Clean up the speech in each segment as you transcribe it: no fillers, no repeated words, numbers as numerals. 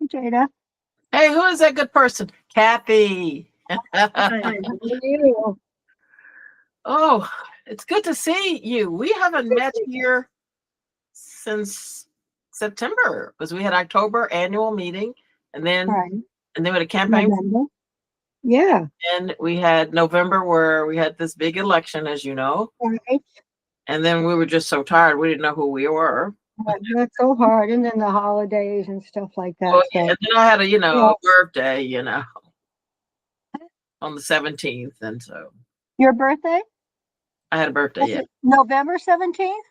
Jada. Hey, who is that good person? Kathy. Hi, how are you? Oh, it's good to see you. We haven't met here since September because we had October annual meeting, and then Right. we had a campaign, November. Yeah. and we had November where we had this big election, as you know, Right. and then we were just so tired we didn't know who we were. That's so hard. And then the holidays and stuff like Oh, that. yeah, So and then I had a yeah. a birthday, on the 17th, and so Your birthday? I had a birthday. Was Yeah, it November 17th?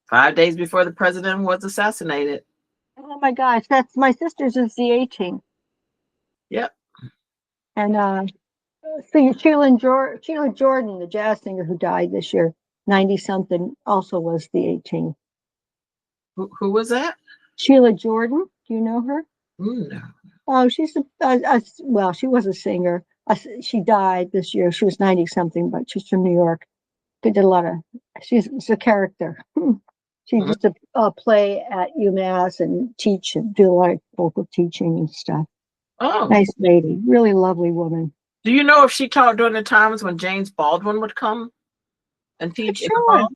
5 days before the president was assassinated. Oh my gosh, that's my sister's is the 18th. Yep. And so Sheila Jordan, the jazz singer who died this year, 90 something, also was the 18th. Who was that? Sheila Jordan, do you know her? No. Oh, she's well, she was a singer. She died this year. She was 90 something, but she's from New York. She did a lot of, she's a character. She Mhm. used to play at UMass and teach and do a lot of vocal teaching and stuff. Oh, Nice lady, really lovely woman. do you know if she taught during the times when James Baldwin would come and Not teach in the sure. hall?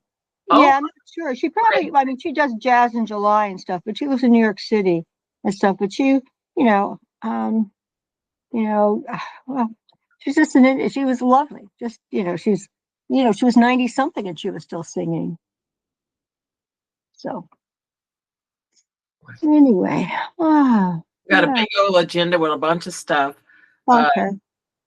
Yeah, Oh, I'm not sure. She okay. probably, I mean, she does jazz in July and stuff, but she lives in New York City and stuff. But you know, um, well, she's just she was lovely. Just, she was 90 something and she was still singing. So anyway, We got a yeah, big old agenda with a bunch of stuff. okay.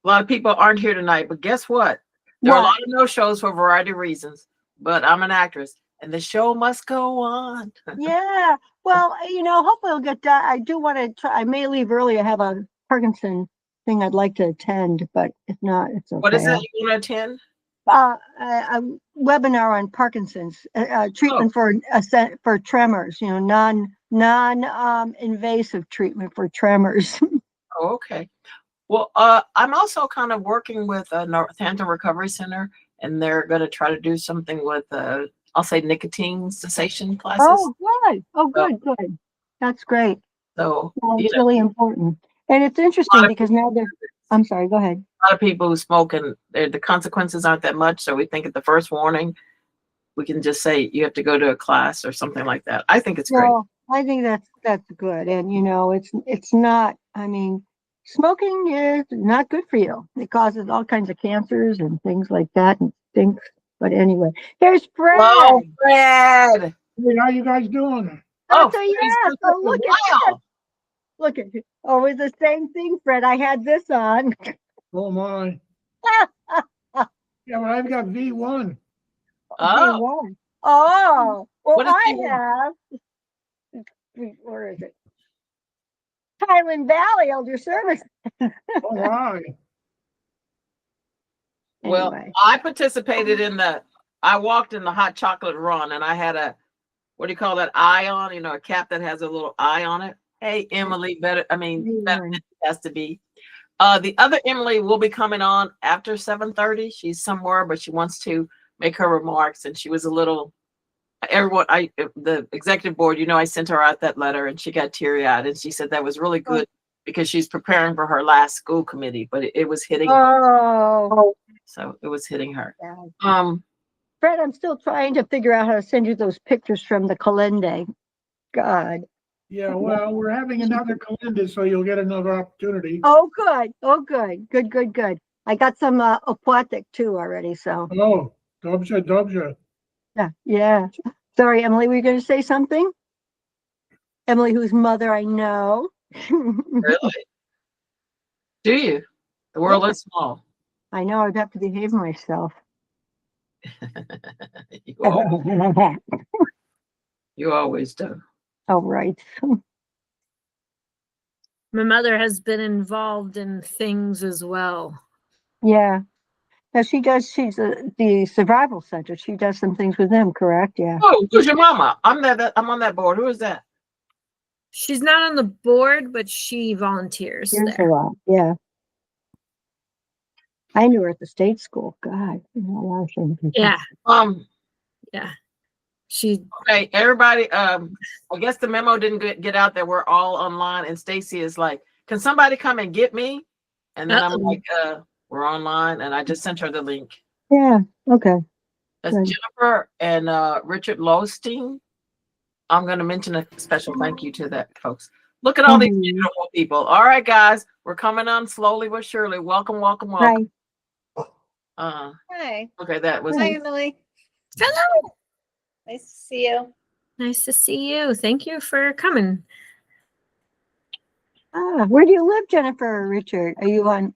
A lot of people aren't here tonight, but guess what? There are a What? lot of no shows for a variety of reasons. But I'm an actress, and the show must go on. Yeah. Well, hopefully it'll get done. I do want to try. I may leave early. I have a Parkinson thing I'd like to attend, but if not, it's What is okay. it you want to attend? A webinar on Parkinson's Oh, treatment for tremors. Non invasive treatment for tremors. oh, okay. Well, I'm also kind of working with a Northampton Recovery Center, and they're going to try to do something with, I'll say, nicotine cessation classes. Oh, good. Oh, So, good. That's great. so Yeah, it's really important, and it's a interesting lot of because now they're. I'm sorry. Go ahead. a lot of people who smoke, and the consequences aren't that much. So we think at the first warning, we can just say you have to go to a class or something like that. I think it's great. Well, I think that's good, and it's not. I mean, smoking is not good for you. It causes all kinds of cancers and things like that, and stinks. But anyway, there's Hello, Fred. Fred. Hey, how you guys doing? Oh, So Fred's yeah. been So a while. look at. Oh, it's the same thing, Fred. I had this on. Oh my. Yeah, well, I've got V1. Oh, V1. Oh, well, what is I he? have. Where is it? Highland Valley Elder Service. All right. Well, Anyway. I participated I walked in the hot chocolate run, and I had what do you call that eye on? A cap that has a little eye on it. Hey, Emily, better than it has to be. The other Emily will be coming on after 7:30. She's somewhere, but she wants to make her remarks, and she was a little. Everyone, the executive board, I sent her out that letter, and she got teary-eyed, and she said that was really good because she's preparing for her last school committee, but it was hitting. Oh. So it was hitting her. Yeah. Fred, I'm still trying to figure out how to send you those pictures from the Calende. God. Yeah, well, we're having another Kalinda, so you'll get another opportunity. Oh, good. Oh, good. Good. I got some Opwatic too already. So. Oh, Dobja. Yeah. Sorry, Emily, were you going to say something? Emily, whose mother I know. Really? Do you? The world is small. I know. I'd have to behave myself. You always do. Oh, right. My mother has been involved in things as well. Yeah. Now she's the survival center. She does some things with them, correct? Yeah. Oh, who's your mama? I'm on that board. Who is that? She's not on the board, but she volunteers There's there. a lot. Yeah. I knew her at the state school. God, a lot of things. Yeah. Um. Yeah. Okay, everybody, I guess the memo didn't get out that we're all online, and Stacy is like, can somebody come and get me? And then I'm Uh-oh. like, we're online, and I just sent her the link. Yeah, okay. That's Good. Jennifer and Richard Lostein. I'm going to mention a special thank you to that, folks. Look at all these Mhm. beautiful people. All right, guys, we're coming on slowly but surely. Welcome, welcome, welcome. Hi. Okay, that was Hi, Emily. Hello. Nice to see you. Nice to see you. Thank you for coming. Where do you live, Jennifer or Richard? Are you on,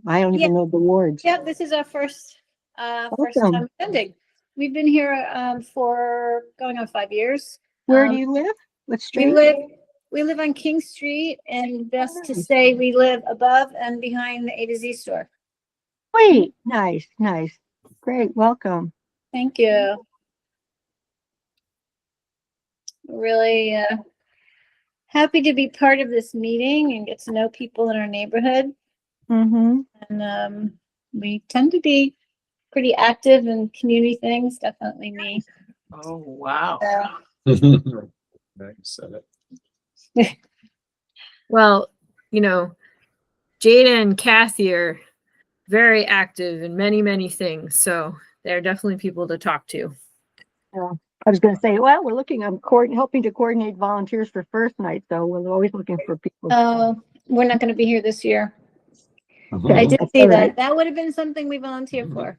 I don't even know the wards. Yep, this is our first Awesome. time attending. We've been here for going on 5 years. Where do you live? What street? We live on King Street, and best to Nice. say we live above and behind the A to Z store. Sweet. Nice, nice. Great, welcome. Thank you. Really happy to be part of this meeting and get to know people in our neighborhood. Mm-hmm. And we tend to be pretty active in community things, definitely me. Oh, wow. So, You said it. Well, you know, Jada and Kathy are very active in many, many things. So they're definitely people to talk to. I was going to say, well, we're looking, I'm helping to coordinate volunteers for first night, so we're always looking for people. we're not going to be here this year. I We did That's see all that. right. That would have been something we volunteered for.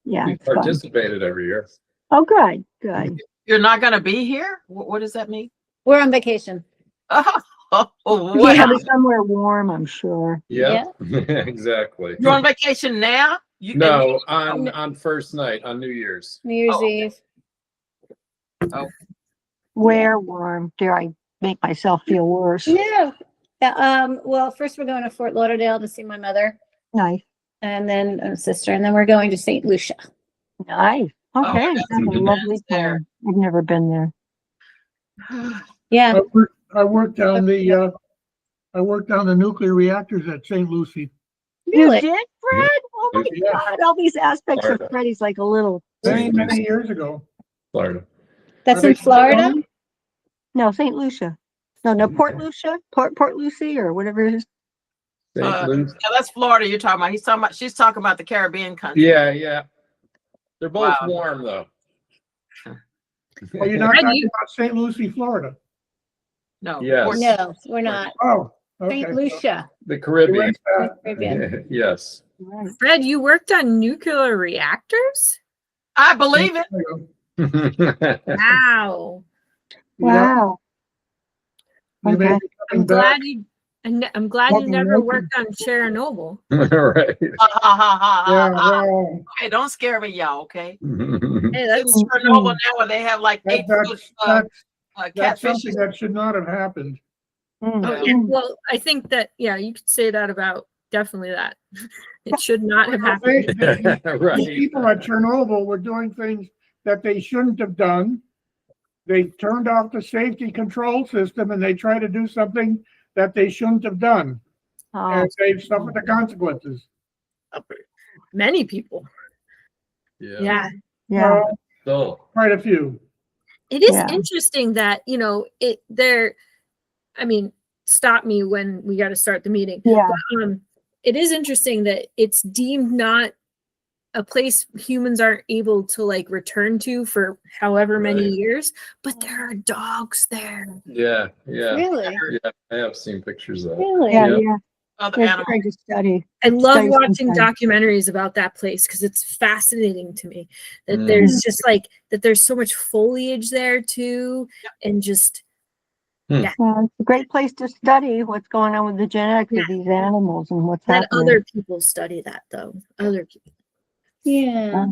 Yeah, it's fun. participated every year. Oh, good, good. You're not going to be here? What does that mean? We're on vacation. Oh, We're wow. headed somewhere warm, I'm sure. Yeah, exactly. You're on vacation now? No, on first night on New Year's. New Year's Oh. Eve. Where warm? Dare I make myself feel worse? No. Well, first we're going to Fort Lauderdale to see my mother Nice, and then sister, and then we're going to St. Lucia. nice. Okay, that's that's a good. lovely There. time. I've never been there. Yeah. I worked on the nuclear reactors at St. Lucie. Really? You did, Fred? Oh my Yes. God, all these aspects of Florida. Fred, he's like a little, Many, many years ago. Florida. That's Are they in still Florida? going? no, St. Lucia. No, Port Lucia, Port Lucie or whatever it is. St. Louis. Yeah, that's Florida you're talking about. She's talking about the Caribbean country. Yeah. They're both Wow. warm though. Are you not Fred, talking you- about St. Lucie, Florida? No. Yes. Port- No, we're not. Oh, okay. St. Lucia. The You Caribbean. went, Caribbean. Yes. Right. Fred, you worked on nuclear reactors? I believe it. Wow. Wow. You may Okay. be I'm coming back. glad you I'm glad you Welcome, never welcome. worked on Chernobyl. Right. Ha, ha, ha, ha, Yeah, ha. well, Okay, don't scare me, y'all, okay? Hey, It's that's Chernobyl now where they have like that- 8-foot that's catfish. something that should not have happened. Mm. Oh, yeah, well, I think that you could say that about definitely that. It should not have happened. These Right. people at Chernobyl were doing things that they shouldn't have done. They turned off the safety control system and they tried to do something that they shouldn't have done. Oh, And they've suffered the consequences. Many people. Yeah. Yeah. yeah. Well, So, quite a few. It is Yeah. interesting that, I mean, stop me when we got to start the meeting. Yeah. But, it is interesting that it's deemed not a place humans aren't able to like return to for however many Right. years, but there are dogs there. yeah. Really? Yeah, I have seen pictures of it. Really? Yeah, Yep. yeah. Other They're animals. trying to study. I love Study watching sometime. documentaries about that place because it's fascinating to me that Mm. there's just like that there's so much foliage there too, and just It's a great place to study what's going on with the genetics Yeah. of these animals and what's let happening. other people study that though. Other people. Yeah.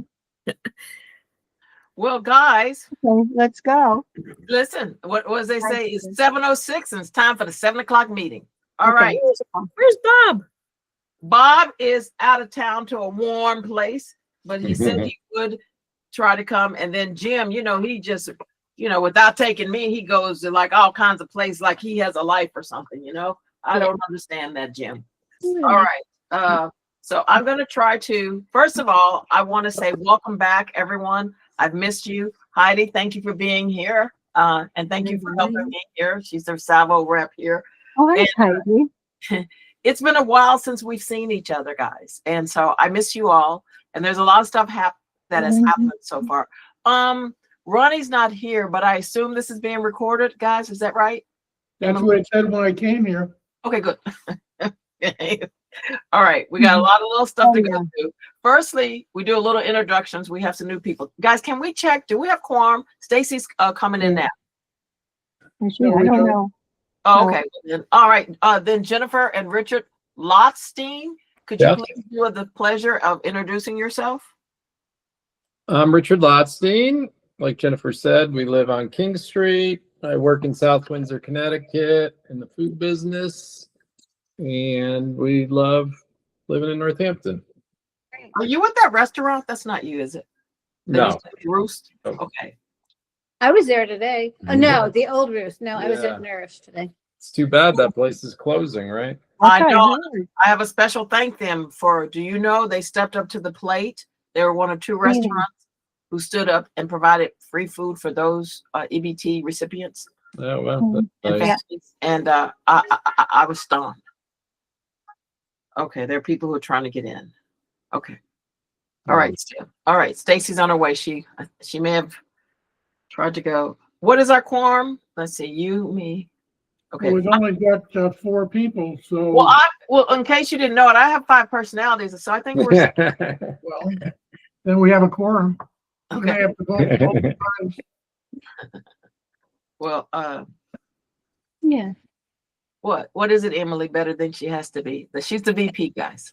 Well, guys, Okay, let's go. listen, what was they say? It's Right. 7:06 and it's time for the 7 o'clock meeting. All Okay. right. Where's Bob? Bob is out of town to a warm place, but he said he would try to come. And then Jim, he just, without taking me, he goes to like all kinds of places, like he has a life or something, I don't understand that, Jim. All right. So I'm going to try to, first of all, I want to say welcome back, everyone. I've missed you. Heidi, thank you for being here. And thank you for helping me here. She's their Salvo rep here. Oh, hi, And, Heidi. It's been a while since we've seen each other, guys. And so I miss you all. And there's a lot of stuff that has happened so far. Ronnie's not here, but I assume this is being recorded, guys. Is that right? That's what it said when I came here. Okay, good. All right, we got a lot of little stuff to go through. Firstly, we do a little introductions. We have some new people. Guys, can we check? Do we have quorum? Stacy's coming in now. I don't know. Oh, okay. Then, all right. Then Jennifer and Richard Lotstein, could you please do the pleasure of introducing yourself? I'm Richard Lotstein. Like Jennifer said, we live on King Street. I work in South Windsor, Connecticut in the food business. And we love living in Northampton. Are you at that restaurant? That's not you, is it? No. Roost? No. Okay. I was there today. Oh, no, the old Roost. No, I was Yeah. at Nourish today. It's too bad that place is closing, right? I Okay, know. heard. I have a special thank them for, do you know, they stepped up to the plate. They were one of two restaurants who stood up and provided free food for those EBT recipients. Oh, well. Mhm. That's nice. And I was stunned. Okay, there are people who are trying to get in. Okay. All right, all right. Stacy's on her way. She may have tried to go. What is our quorum? Let's see. You, me. Okay. Well, we've only got 4 people, so. Well, in case you didn't know it, I have 5 personalities, so I think we're Well, then we have a quorum. We're gonna okay. have to vote both times. Well, Yeah. what is it, Emily? Better than she has to be. She's the VP, guys.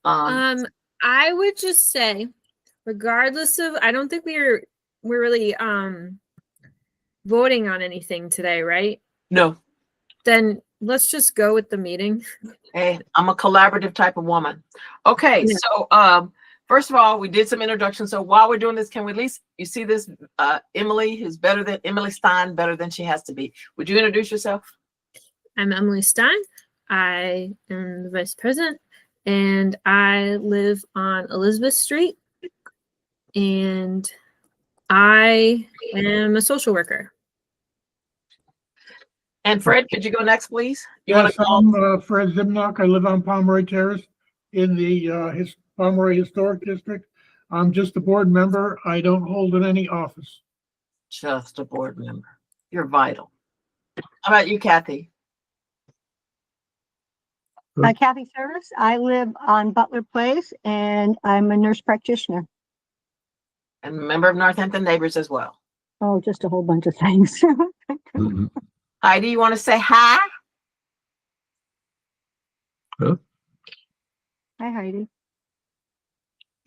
I would just say, regardless of, I don't think we're really voting on anything today, right? No. Then let's just go with the meeting. Hey, I'm a collaborative type of woman. Okay, Yeah. so first of all, we did some introductions. So while we're doing this, can we at least, you see this Emily, who's better than Emily Stein, better than she has to be. Would you introduce yourself? I'm Emily Stein. I am the vice president, and I live on Elizabeth Street, and I am a social worker. And Fred, could you go next, please? You want Yes, to call? I'm Fred Zimnock. I live on Pomeroy Terrace in the Pomeroy Historic District. I'm just a board member. I don't hold any office. Just a board member. You're vital. How about you, Kathy? Kathy Service. I live on Butler Place and I'm a nurse practitioner. And a member of Northampton Neighbors as well. Oh, just a whole bunch of things. Heidi, you want to say hi? Hi, Heidi.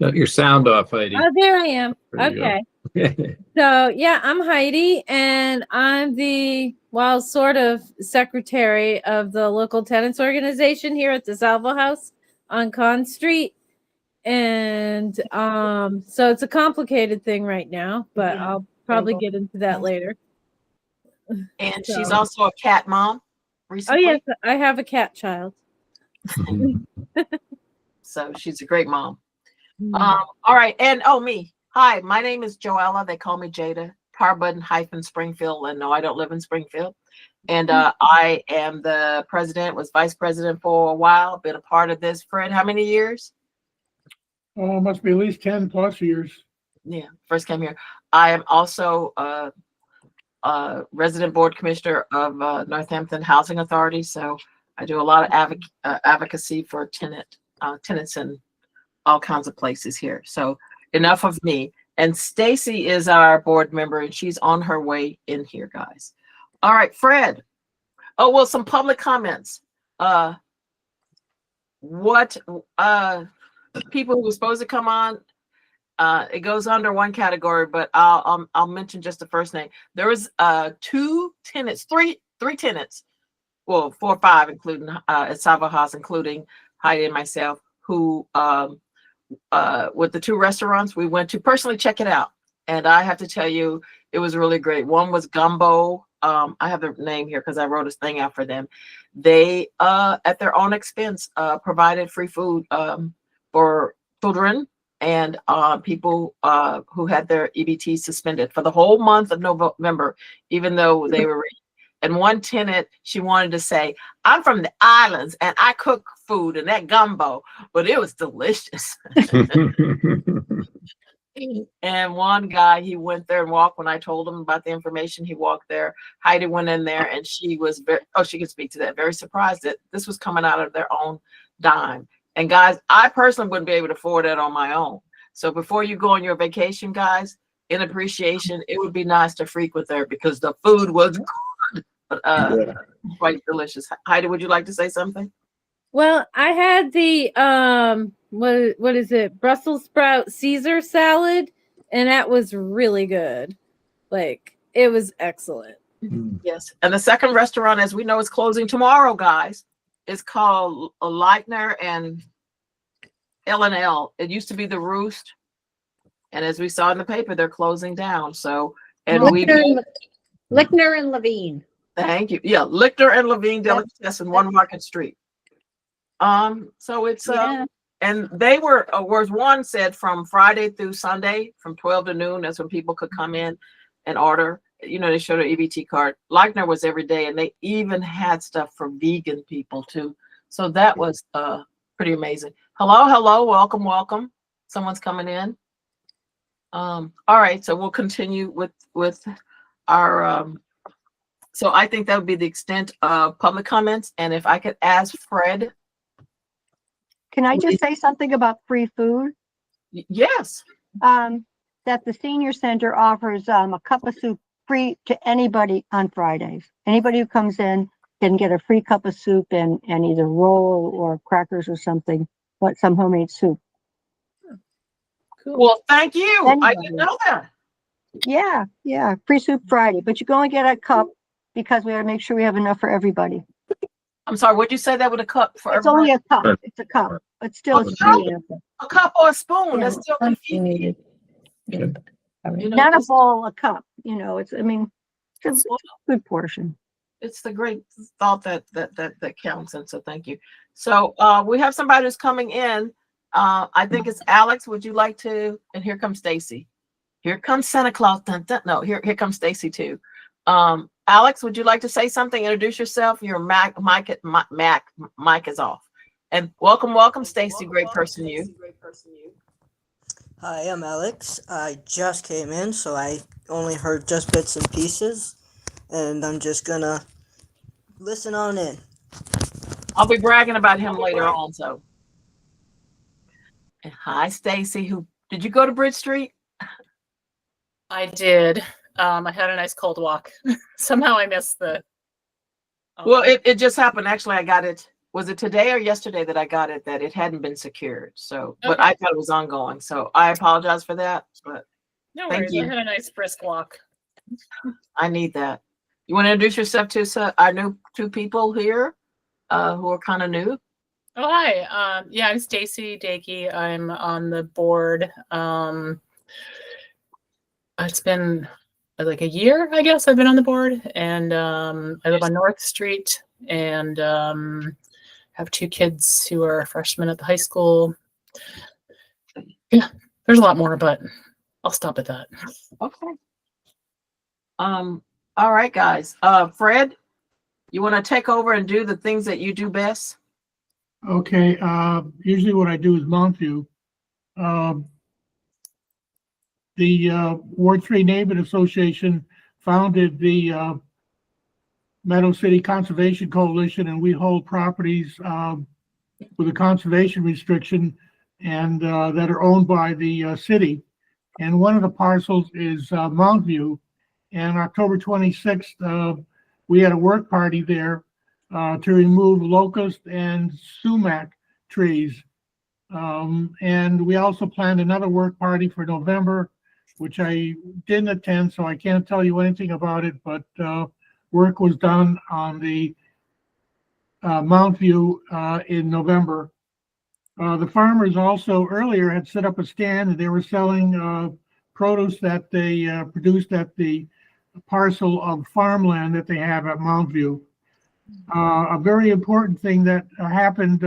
Got your sound off, Heidi. Oh, there I am. There you go. Okay. So, yeah, I'm Heidi, and I'm the, well, sort of secretary of the local tenants organization here at the Salvo House on Con Street. And so it's a complicated thing right now, but I'll probably get into that later. And she's So- also a cat mom Oh, recently. yes, I have a cat child. So she's a great mom. Hmm. All right. And me. Hi, my name is Joella. They call me Jada. Tarbudden - Springfield. And no, I don't live in Springfield. And I am the president, was vice president for a while, been a part of this. Fred, how many years? Oh, it must be at least 10 plus years. Yeah, first came here. I am also resident board commissioner of Northampton Housing Authority. So I do a lot of advocacy for tenants in all kinds of places here. So enough of me. And Stacy is our board member and she's on her way in here, guys. All right, Fred. Oh, well, some public comments. People who were supposed to come on, it goes under one category, but I'll mention just the first name. There was three tenants, well, 4 or 5, including at Salvo House, including Heidi and myself, who with the 2 restaurants we went to personally check it out. And I have to tell you, it was really great. One was Gumbo. I have the name here because I wrote a thing out for them. They, at their own expense, provided free food for children and people who had their EBT suspended for the whole month of November, even though they were. And one tenant, she wanted to say, "I'm from the islands and I cook food and that gumbo, but it was delicious." And one guy, he went there and walked. When I told him about the information, he walked there. Heidi went in there and she was very, she could speak to that, very surprised that this was coming out of their own dime. And guys, I personally wouldn't be able to afford that on my own. So before you go on your vacation, guys, in appreciation, it would be nice to frequent there because the food was good, but quite delicious. Heidi, would you like to say something? Well, I had the what is it? Brussels sprout Caesar salad, and that was really good. Like, it was excellent. Yes. And the second restaurant, as we know, is closing tomorrow, guys. It's called Leitner and L&L. It used to be the Roost. And as we saw in the paper, they're closing down. So, and Lichtner and Levine. Thank you. Yeah, Lichtner and Levine Delicatessen, 1 Market Street. So it's and they were was one said from Friday through Sunday from 12 to noon. That's when people could come in and order. You know, they showed an EBT card. Leitner was every day, and they even had stuff for vegan people too. So that was pretty amazing. Hello, welcome. Someone's coming in. All right, so we'll continue with our so I think that would be the extent of public comments. And if I could ask Fred. Can I just say something about free food? Yes. That the senior center offers a cup of soup free to anybody on Fridays. Anybody who comes in can get a free cup of soup and either roll or crackers or something, but some homemade soup. Cool. Well, thank you. I Anybody. didn't know that. Yeah, free soup Friday, but you can only get a cup because we got to make sure we have enough for everybody. I'm sorry, would you say that with a cup for It's everybody? only a cup. It's a cup, but still it's free. A cup or a spoon? Yeah. That's still convenient. You know, Not a it's- bowl, a cup. You know, it's a good portion. It's the great thought that counts, and so thank you. So we have somebody who's coming in. I think it's Alex. Would you like to? And here comes Stacy. Here comes Santa Claus. Dun, dun. No, here comes Stacy too. Alex, would you like to say something? Introduce yourself. Your mic is off. And welcome, Stacy. Great person, you. Hi, I'm Alex. I just came in, so I only heard just bits and pieces, and I'm just gonna listen on in. I'll be bragging about him later on. So, and hi, Stacy. Who did you go to Bridge Street? I did. I had a nice cold walk. Somehow I missed the. Well, it just happened. Actually, I got it. Was it today or yesterday that I got it that it hadn't been secured? So, but I thought it was ongoing. So I apologize for that. But No thank worries. you. I had a nice brisk walk. I need that. You want to introduce yourself to our new 2 people here who are kind of new? Oh, hi. Yeah, I'm Stacy Dakey. I'm on the board. It's been like a year, I guess, I've been on the board, and I live on North Street, and have 2 kids who are freshmen at the high school. Yeah, there's a lot more, but I'll stop at that. Okay. All right, guys. Fred, you want to take over and do the things that you do best? Okay, usually what I do is Montview. The Ward 3 Neighborhood Association founded the Meadow City Conservation Coalition, and we hold properties with a conservation restriction and that are owned by the city. And one of the parcels is Montview. And October 26th, we had a work party there to remove locust and sumac trees. And we also planned another work party for November, which I didn't attend, so I can't tell you anything about it, but work was done on the Montview in November. The farmers also earlier had set up a stand and they were selling produce that they produced at the parcel of farmland that they have at Montview. A very important thing that happened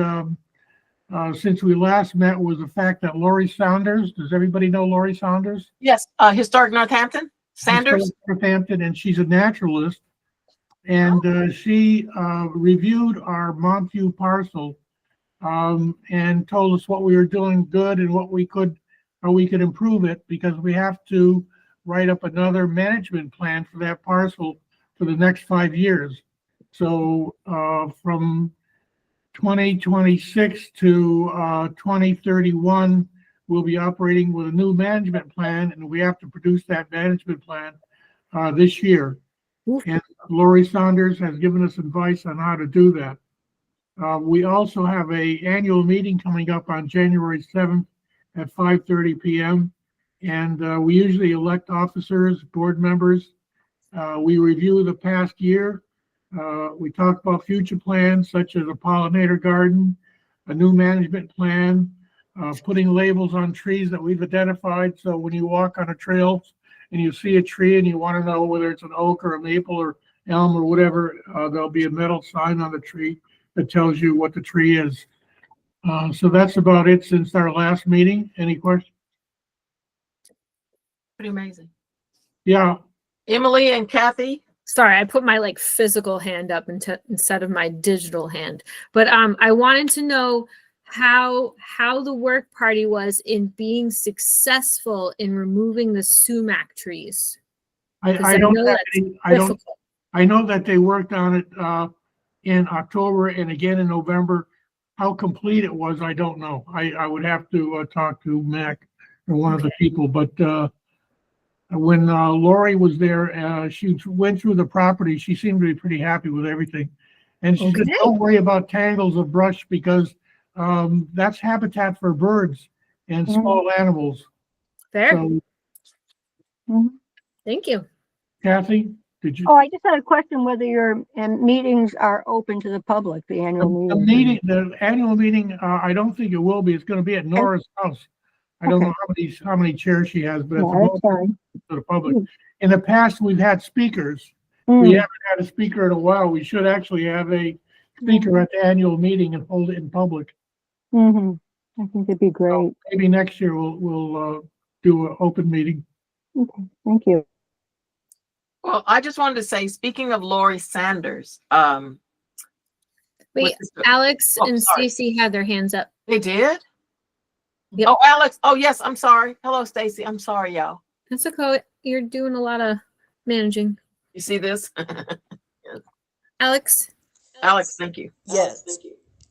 since we last met was the fact that Lori Saunders, does everybody know Lori Saunders? Yes, Historic Northampton, Sanders. Northampton, and she's a naturalist. And she reviewed our Montview parcel and told us what we were doing good and what we could, how we could improve it, because we have to write up another management plan for that parcel for the next 5 years. So from 2026 to 2031, we'll be operating with a new management plan, and we have to produce that management plan this year. And Lori Saunders has given us advice on how to do that. We also have an annual meeting coming up on January 7th at 5:30 p.m. And we usually elect officers, board members. We review the past year. We talk about future plans such as a pollinator garden, a new management plan, putting labels on trees that we've identified. So when you walk on a trail and you see a tree and you want to know whether it's an oak or a maple or elm or whatever, there'll be a metal sign on the tree that tells you what the tree is. So that's about it since our last meeting. Any questions? Pretty amazing. Yeah. Emily and Kathy. Sorry, I put my like physical hand up instead of my digital hand. But I wanted to know how the work party was in being successful in removing the sumac trees. I know that they worked on it in October and again in November. How complete it was, I don't know. I would have to talk to Mac or one of the people. But when Lori was there, she went through the property. She seemed to be pretty happy with everything. And she said, don't worry about tangles of brush because that's habitat for birds and small animals. Fair. So, Thank you. Kathy, did you? Oh, I just had a question whether your meetings are open to the public, the annual meeting. The annual meeting, I don't think it will be. It's going to be at Nora's house. I don't know how many chairs she has, but it's open to the public. In the past, we've had speakers. We haven't had a speaker in a while. We should actually have a speaker at the annual meeting and hold it in public. I think it'd be great. So maybe next year we'll do an open meeting. Okay, thank you. Well, I just wanted to say, speaking of Lori Sanders, Wait, Alex and sorry. Stacy had their hands up. They did? Yep. Oh, Alex. Oh, yes. I'm sorry. Hello, Stacy. I'm sorry, y'all. That's okay. You're doing a lot of managing. You see this? Alex? Alex, thank you. Yes.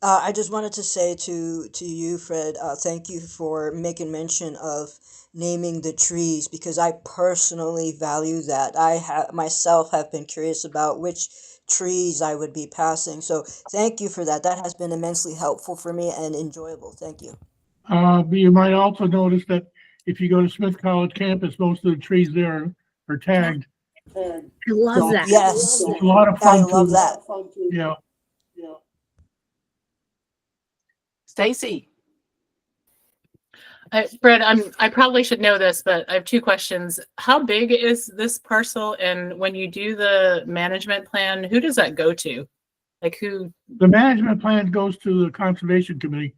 I just wanted to say to you, Fred, thank you for making mention of naming the trees because I personally value that. I myself have been curious about which trees I would be passing. So thank you for that. That has been immensely helpful for me and enjoyable. Thank you. You might also notice that if you go to Smith College campus, most of the trees there are tagged. I love that. Yes. It's a lot of fun. I love that. Yeah. Stacy. Fred, I probably should know this, but I have two questions. How big is this parcel? And when you do the management plan, who does that go to? Like who? The management plan goes to the Conservation Committee.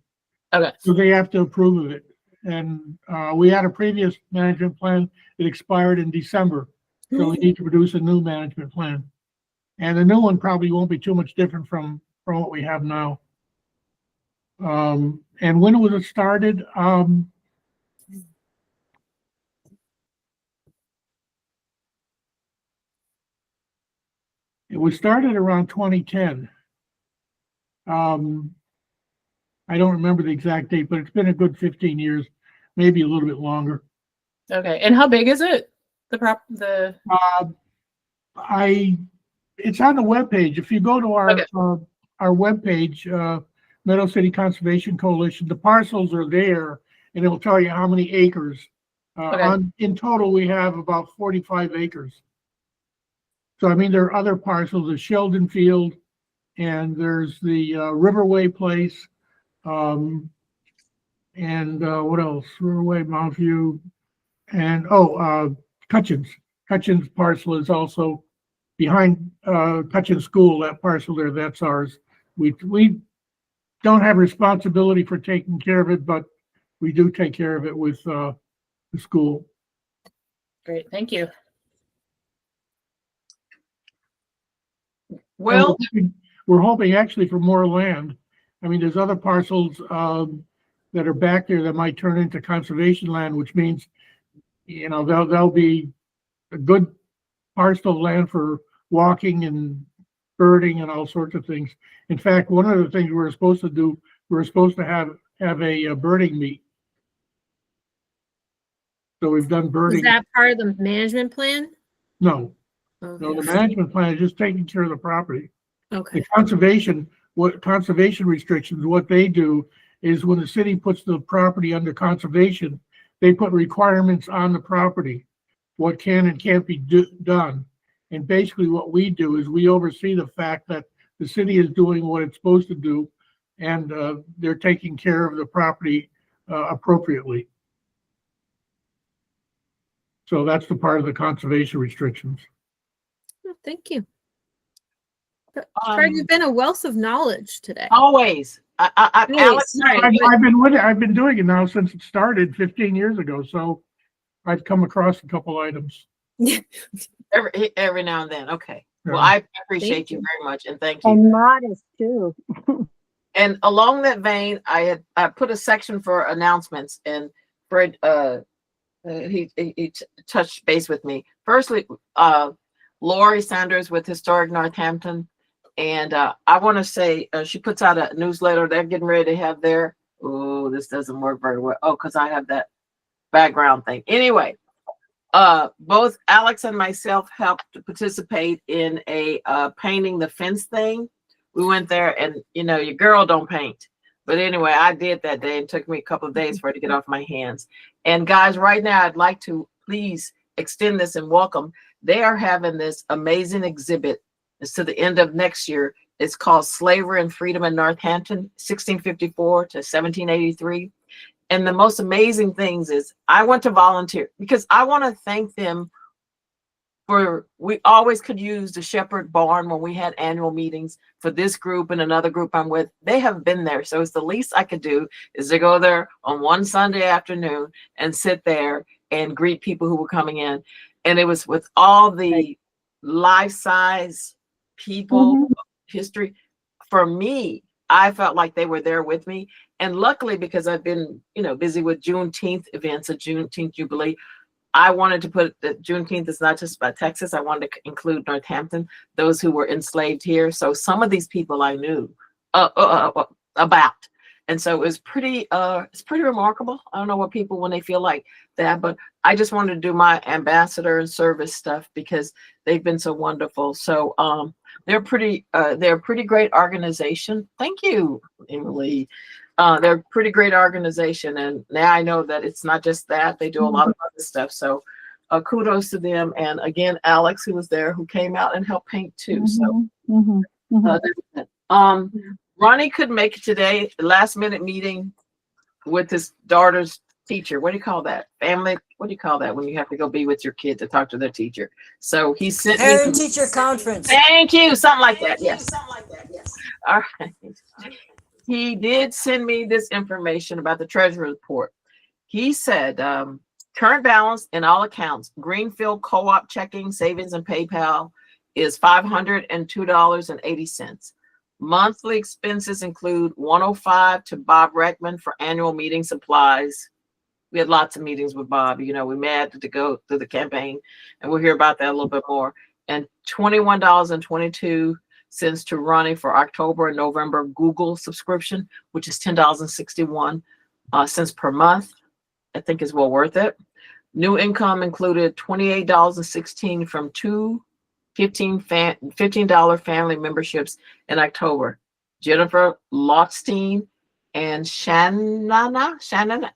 Okay. So they have to approve of it. And we had a previous management plan that expired in December. So we need to produce a new management plan. And the new one probably won't be too much different from what we have now. And when was it started? It was started around 2010. I don't remember the exact date, but it's been a good 15 years, maybe a little bit longer. Okay. And how big is it? It's on the webpage. If you go to our webpage, Meadow City Conservation Coalition, the parcels are there and it'll tell you how many acres. In total, we have about 45 acres. So, I mean, there are other parcels, the Sheldon Field, and there's the Riverway Place, and what else? Riverway, Montview, and Cutchins. Cutchins parcel is also behind Cutchins School. That parcel there, that's ours. We don't have responsibility for taking care of it, but we do take care of it with the school. Great, thank you. Well, We're hoping actually for more land. I mean, there's other parcels that are back there that might turn into conservation land, which means, you know, there'll be a good parcel of land for walking and birding and all sorts of things. In fact, one of the things we were supposed to do, we were supposed to have a birding meet. So we've done Is birding. that part of the management plan? No, Okay. no, the management plan is just taking care of the property. Okay. The conservation restrictions, what they do is when the city puts the property under conservation, they put requirements on the property, what can and can't be done. And basically what we do is we oversee the fact that the city is doing what it's supposed to do, and they're taking care of the property appropriately. So that's the part of the conservation restrictions. Oh, thank you. Fred, you've been a wealth of knowledge today. always. Always, Alex, right. I've been doing it now since it started 15 years ago. So I've come across a couple items. every now and then. Okay. Well, Yeah. I appreciate Thank you you. very much, and thank you. And modest too. And along that vein, I put a section for announcements, and Fred he touched base with me. Firstly, Lori Sanders with Historic Northampton, and I want to say she puts out a newsletter. They're getting ready to have their, oh, this doesn't work very well. Oh, because I have that background thing. Anyway, both Alex and myself helped to participate in a painting the fence thing. We went there, and you know, your girl don't paint. But anyway, I did that day. It took me a couple of days for it to get off my hands. And guys, right now, I'd like to please extend this and welcome. They are having this amazing exhibit. It's to the end of next year. It's called Slavery and Freedom in Northampton, 1654 to 1783. And the most amazing things is I went to volunteer because I want to thank them for, we always could use the Shepherd Barn when we had annual meetings for this group and another group I'm with. They have been there. So it's the least I could do is to go there on one Sunday afternoon and sit there and greet people who were coming in. And it was with all the life-size people, history. For me, I felt like they were there with me. And luckily, because I've been, you know, busy with Juneteenth events, a Juneteenth Jubilee, I wanted to put that Juneteenth is not just about Texas. I wanted to include Northampton, those who were enslaved here. So some of these people I knew about. And so it was it's pretty remarkable. I don't know what people, when they feel like that, but I just wanted to do my ambassador and service stuff because they've been so wonderful. So they're a pretty great organization. Thank you, Emily. They're a pretty great organization. And now I know that it's not just that, they do a lot of other stuff. So kudos to them. And again, Alex, who was there, who came out and helped paint too. So Ronnie couldn't make it today, last minute meeting with his daughter's teacher. What do you call that? Family, what do you call that when you have to go be with your kid to talk to their teacher? So he sent me Parent teacher conference. Thank you. Something like that. Yes. All right. He did send me this information about the treasury report. He said, current balance in all accounts, Greenfield Co-op checking, savings, and PayPal is $502.80. Monthly expenses include $105 to Bob Reckman for annual meeting supplies. We had lots of meetings with Bob. You know, we met to go through the campaign, and we'll hear about that a little bit more. And $21.22 to Ronnie for October and November Google subscription, which is $10.61 per month. I think is well worth it. New income included $28.16 from two $15 family memberships in October. Jennifer Lockstein and Shannon,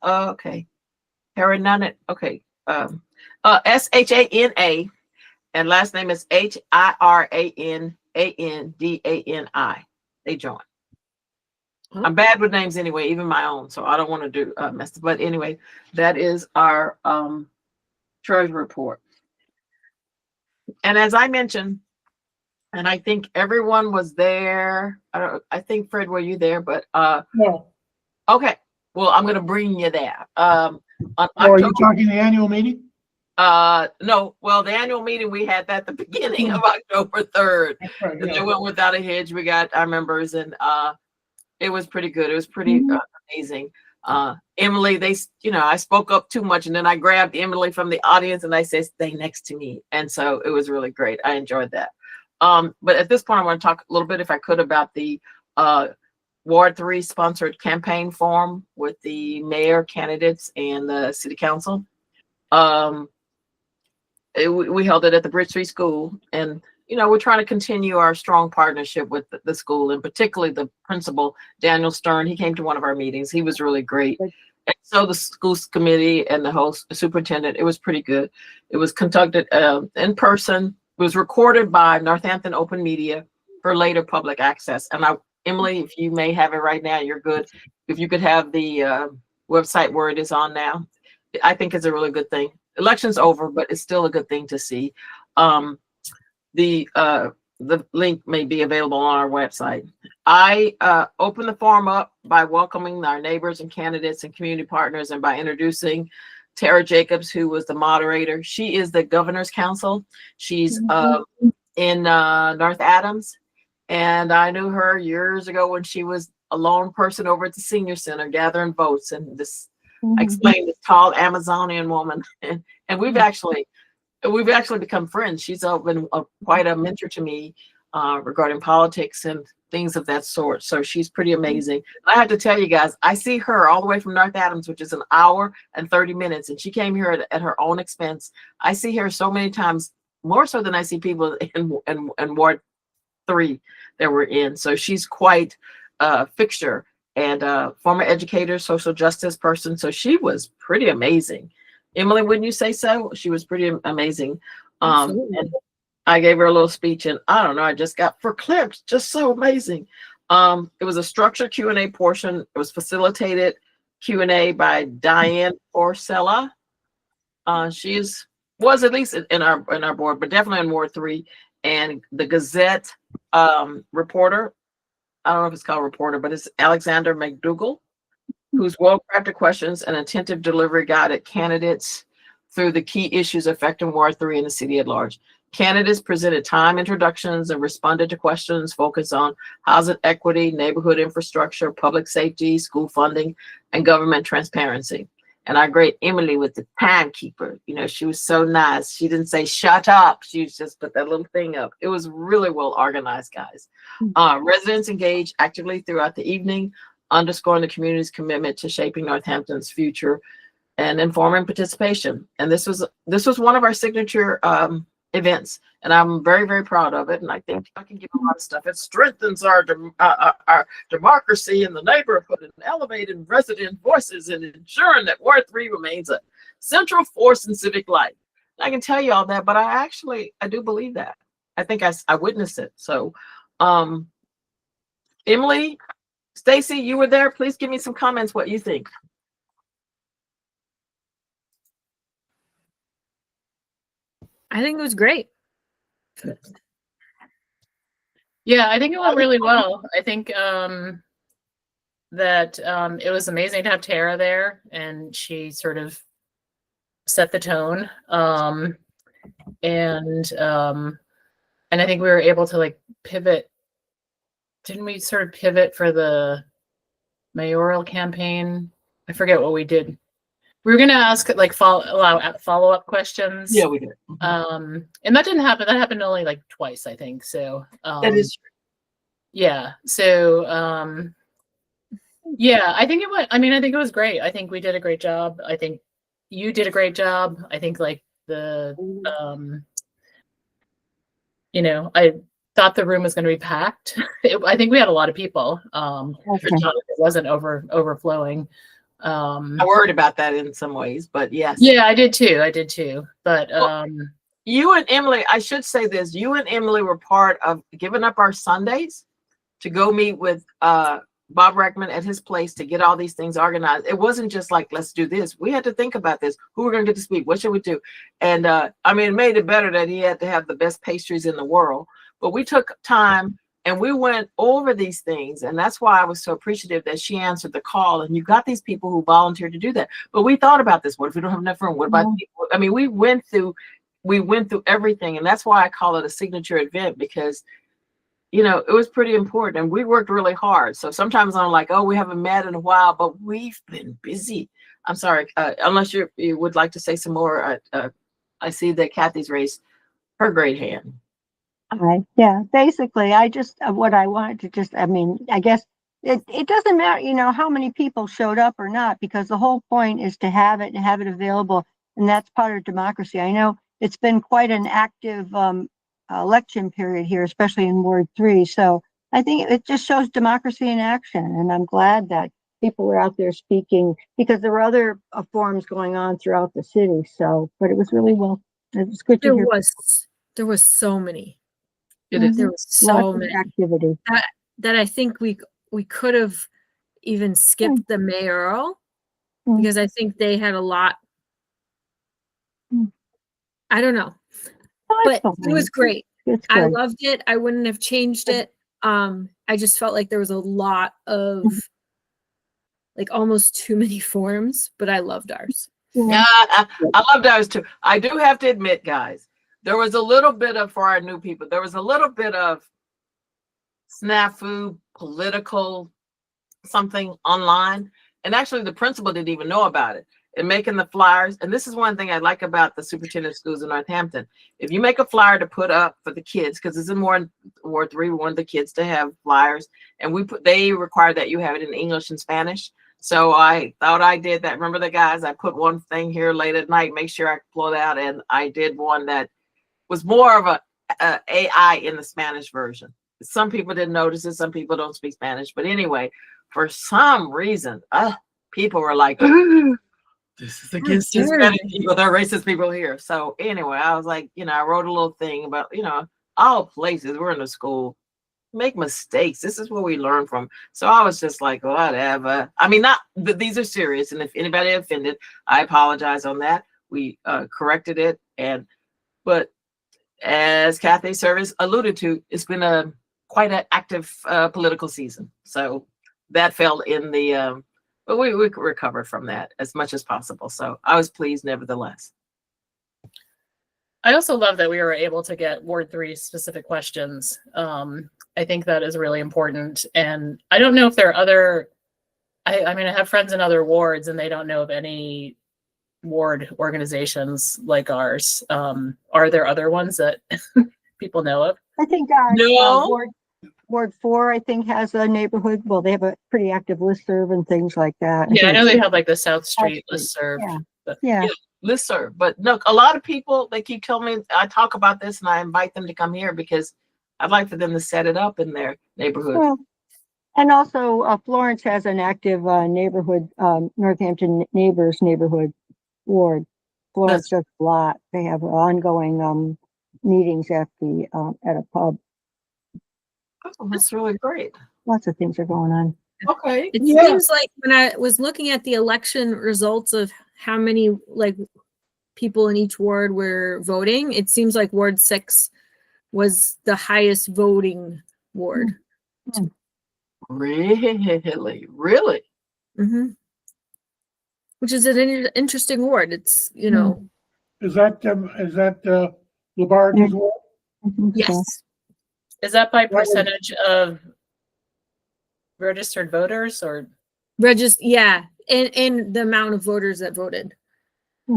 okay. Harananet, okay. SHANA, and last name is HIRANANDANI. They joined. I'm bad with names anyway, even my own, so I don't want to do mess. But anyway, that is our treasury report. And as I mentioned, And I think everyone was there. I think Fred, were you there? But No. okay. Well, I'm gonna bring you there. On Or are you October, talking the annual meeting? no, well, the annual meeting we had that the beginning of October 3rd. That's right, And yeah. they went without a hitch. We got our members, and it was pretty good. It was pretty amazing. Emily, I spoke up too much, and then I grabbed Emily from the audience and I said, "Stay next to me." And so it was really great. I enjoyed that. But at this point, I want to talk a little bit, if I could, about the Ward 3 sponsored campaign forum with the mayor candidates and the city council. We held it at the Bridge Street School, and we're trying to continue our strong partnership with the school, and particularly the principal, Daniel Stern. He came to one of our meetings. He was really great. And so the schools committee and the whole superintendent, it was pretty good. It was conducted in person. It was recorded by Northampton Open Media for later public access. And Emily, if you may have it right now, you're good. If you could have the website where it is on now, I think it's a really good thing. Election's over, but it's still a good thing to see. The link may be available on our website. I opened the forum up by welcoming our neighbors and candidates and community partners, and by introducing Tara Jacobs, who was the moderator. She is the governor's council. She's in North Adams. And I knew her years ago when she was a lone person over at the senior center gathering votes. And this, I explained, this tall Amazonian woman. And we've actually become friends. She's been quite a mentor to me regarding politics and things of that sort. So she's pretty amazing. And I have to tell you guys, I see her all the way from North Adams, which is an hour and 30 minutes. And she came here at her own expense. I see her so many times, more so than I see people in Ward 3 that we're in. So she's quite a fixture, and former educator, social justice person. So she was pretty amazing. Emily, wouldn't you say so? She was pretty amazing. And I gave her a little speech, and I don't know, I just got verklempt, just so amazing. It was a structured Q&A portion. It was facilitated Q&A by Diane Porcella. She was at least in our board, but definitely in Ward 3. And the Gazette reporter, I don't know if it's called reporter, but it's Alexander McDougall, whose well-crafted questions and attentive delivery guided candidates through the key issues affecting Ward 3 and the city at large. Candidates presented time introductions and responded to questions focused on housing equity, neighborhood infrastructure, public safety, school funding, and government transparency. And our great Emily with the timekeeper, she was so nice. She didn't say, "Shut up." She just put that little thing up. It was really well organized, guys. Residents engaged actively throughout the evening, underscoring the community's commitment to shaping Northampton's future and informing participation. And this was one of our signature events, and I'm very, very proud of it. And I think I can give a lot of stuff. It strengthens our democracy in the neighborhood and elevating resident voices and ensuring that Ward 3 remains a central force in civic life. I can tell you all that, but I do believe that. I think I witnessed it. So, Emily, Stacy, you were there. Please give me some comments what you think. I think it was great. Yeah, I think it went really well. I think that it was amazing to have Tara there, and she sort of set the tone. And I think we were able to pivot. Didn't we sort of pivot for the mayoral campaign? I forget what we did. We were going to ask follow-up questions. Yeah, we did. And that didn't happen. That happened only twice, I think. So That is true. Yeah. So yeah, I think it went. I think it was great. I think we did a great job. I think you did a great job. I think I thought the room was going to be packed. I think we had a lot of people. It wasn't overflowing. I worried about that in some ways, but yes. Yeah, I did too. But you and Emily, I should say this, you and Emily were part of giving up our Sundays to go meet with Bob Reckman at his place to get all these things organized. It wasn't just let's do this. We had to think about this. Who we're going to get to speak? What should we do? And it made it better that he had to have the best pastries in the world. but we took time and we went over these things. And that's why I was so appreciative that she answered the call. And you got these people who volunteered to do that. But we thought about this. What if we don't have enough room? What about people? I mean, we went through everything. And that's why I call it a signature event, because you know, it was pretty important and we worked really hard. So sometimes I'm like, oh, we haven't met in a while, but we've been busy. I'm sorry, unless you would like to say some more. I see that Kathy's raised her great hand. Yeah, basically, I just, what I wanted to just, I mean, I guess it doesn't matter, you know, how many people showed up or not, because the whole point is to have it and have it available. And that's part of democracy. I know it's been quite an active election period here, especially in Ward 3. So I think it just shows democracy in action. And I'm glad that people were out there speaking, because there were other forums going on throughout the city. So, but it was really well, it was good to hear. There was so many. It is. There was so Lots of many activity. that I think we could have even skipped the mayoral, because I think they had a lot. I don't know, but it was great. I loved it. I wouldn't have changed it. I just felt like there was a lot of like almost too many forums, but I loved ours. Yeah, I loved ours too. I do have to admit, guys, there was a little bit of, for our new people, there was a little bit of snafu, political something online. And actually the principal didn't even know about it. And making the flyers. And this is one thing I like about the superintendent of schools in Northampton. If you make a flyer to put up for the kids, because it's in Ward 3, we wanted the kids to have flyers. And they require that you have it in English and Spanish. So I thought I did that. Remember the guys, I put one thing here late at night, make sure I pull it out. And I did one that was more of a AI in the Spanish version. Some people didn't notice it. Some people don't speak Spanish. But anyway, for some reason, people were like, this is against Hispanic people. They're racist people here. So anyway, I was like, you know, I wrote a little thing about, you know, all places, we're in the school, make mistakes. This is what we learn from. So I was just like, whatever. I mean, these are serious. And if anybody offended, I apologize on that. We corrected it. But as Kathy Service alluded to, it's been quite an active political season. So that fell in the, but we recovered from that as much as possible. So I was pleased nevertheless. I also love that we were able to get Ward 3 specific questions. I think that is really important. And I don't know if there are other, I mean, I have friends in other wards and they don't know of any ward organizations like ours. Are there other ones that people know of? I think Ward 4, I think, has a neighborhood. Well, they have a pretty active listserv and things like that. Yeah, I know they have like the South Street listserv. Yeah. Listserv. But look, a lot of people, they keep telling me, I talk about this and I invite them to come here because I'd like for them to set it up in their neighborhood. Well, and also Florence has an active neighborhood, Northampton Neighbors neighborhood ward. Florence does a lot. They have ongoing meetings at a pub. Oh, that's really great. Lots of things are going on. Okay. It seems like when I was looking at the election results of how many like people in each ward were voting, it seems like Ward 6 was the highest voting ward. Really? Mm-hmm. Which is an interesting ward. It's, you know. Is that Labarge's ward? Yes. Is that by percentage of registered voters or? Yeah. And the amount of voters that voted.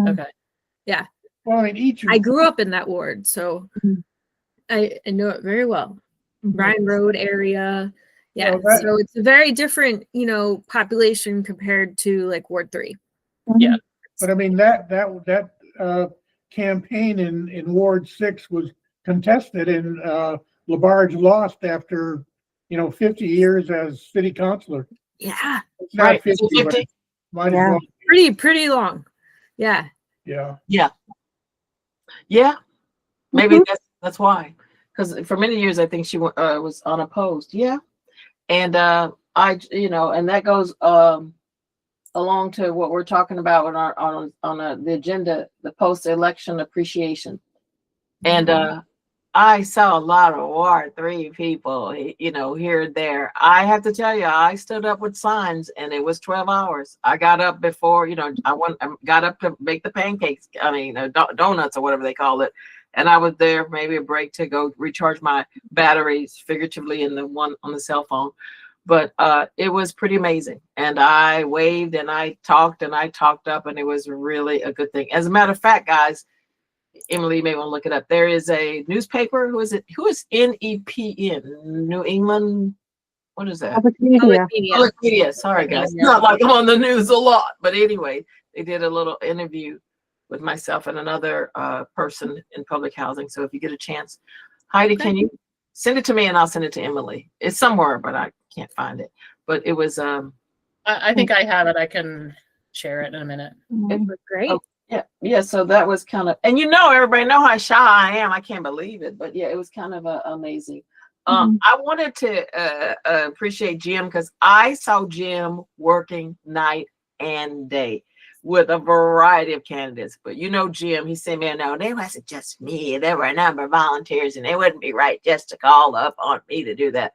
Okay. Yeah. Well, I mean, I grew up in that ward, so I know it very well. Ryan Road area. Yeah. So it's a very different, you know, population compared to like Ward 3. Yeah. But I mean, that campaign in Ward 6 was contested, and Labarge lost after, 50 years as city councilor. Yeah. It's not 50, but it might as well be. Pretty long. Yeah. Yeah. Maybe that's why. Because for many years, I think she was unopposed. Yeah. And and that goes along to what we're talking about on the agenda, the post-election appreciation. And I saw a lot of Ward 3 people, you know, here and there. I have to tell you, I stood up with signs and it was 12 hours. I got up before, you know, I got up to make the pancakes, I mean, donuts or whatever they call it. And I was there, maybe a break to go recharge my batteries, figuratively, in the one on the cell phone. But it was pretty amazing. And I waved and I talked up, and it was really a good thing. As a matter of fact, guys, Emily, you may want to look it up. There is a newspaper. Who is it? Who is NEPN? New England. What is that? Public media. Public media. Public media. Sorry, guys. It's not like I'm on the news a lot, but anyway, they did a little interview with myself and another person in public housing. So if you get a chance, Heidi, Okay. can you send it to me and I'll send it to Emily? It's somewhere, but I can't find it. But it was I think I have it. I can share it in a minute. Mhm. Great. Oh, yeah. So that was kind of, and you know, everybody know how shy I am. I can't believe it, but yeah, it was kind of amazing. I wanted to appreciate Jim, because I saw Jim working night and day with a variety of candidates. But you know, Jim, he said, man, no, they wasn't just me. There were a number of volunteers, and it wouldn't be right just to call up on me to do that,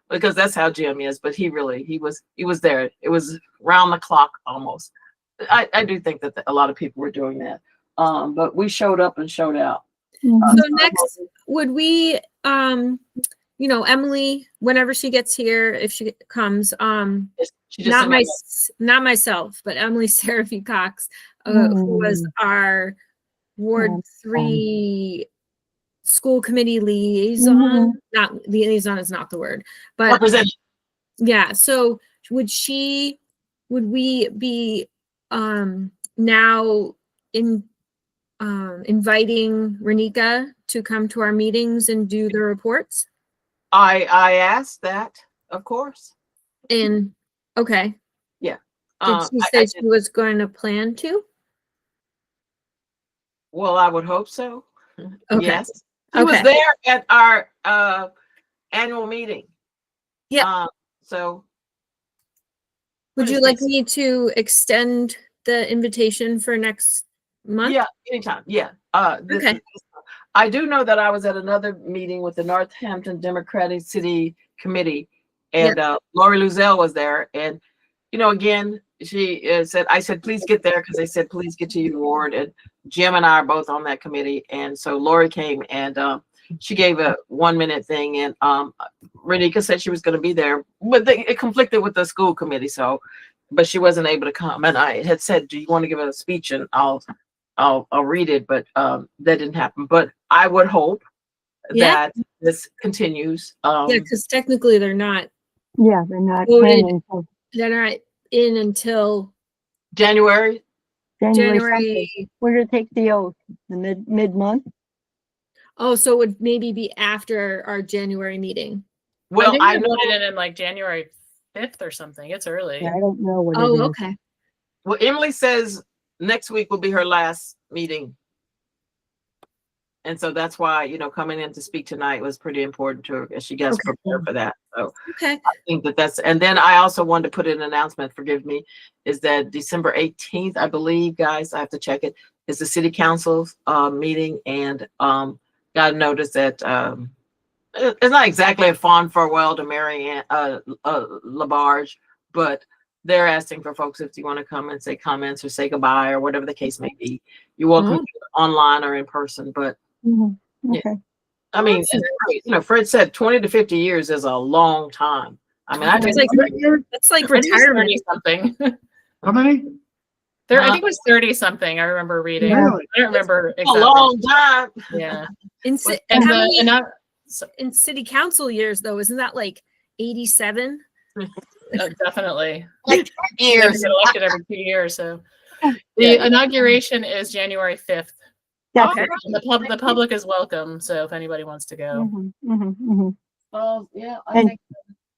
because that's how Jim is. But he was there. It was round the clock almost. I do think that a lot of people were doing that. But we showed up and showed out. Mhm. So next, would we, you know, Emily, whenever she gets here, if she comes, She just not sent me not myself, but Emily Seraphy Cox, who was our Ward Yeah, 3 school committee liaison. Not liaison is not the word, but representative. yeah. So would we be now inviting Renika to come to our meetings and do the reports? I asked that, of course. And okay. Yeah. Did she say she was going to plan to? Well, I would hope so. Okay. Yes. He was Okay. there at our annual meeting. Yeah. So Would what you is like this? me to extend the invitation for next month? Yeah, anytime. Yeah. Okay. I do know that I was at another meeting with the Northampton Democratic City Committee, and Lori Luzelle was there. And, you know, again, she said, I said, please get there, because they said, please get to your ward. And Jim and I are both on that committee. And so Lori came, and she gave a 1-minute thing. And Renika said she was going to be there, but it conflicted with the school committee. So, but she wasn't able to come. And I had said, do you want to give a speech? And I'll read it, but that didn't happen. But I would hope Yeah. that this continues. Yeah, because technically they're not Yeah, they're not Voted. in until they're not in until January. January. January. something. When did it take the oath? The mid-month? Oh, so it would maybe be after our January meeting. Well, think I they know. voted it in like January 5th or something. It's early. Yeah, I don't know what it Oh, is. okay. Well, Emily says next week will be her last meeting. And so that's why, you know, coming in to speak tonight was pretty important to her, as she gets Okay. prepared for that. So Okay. I think that's, and then I also wanted to put in an announcement, forgive me, is that December 18th, I believe, guys, I have to check it, is the city council's meeting. And got a notice that it's not exactly a fond farewell to Mary Labarge, but they're asking for folks, if you want to come and say comments or say goodbye or whatever the case may be. You're welcome to online or in person. But Mhm. Yeah. Okay. I mean, it's great. You know, Fred said 20 to 50 years is a long time. I mean, I It's think like, How it's like I think it was retirement. 30-something. many? I think it was 30-something. I remember reading. Yeah. Really? I don't remember a exactly. long time. Yeah. In, And how the many and that, so, in city council years though? Isn't that like 87? definitely. Like They years. get elected every 2 years. So the inauguration is January 5th. That's Okay. it. And the public is welcome. So if anybody wants to go. Mhm, mhm, mhm. Well, yeah, I And- think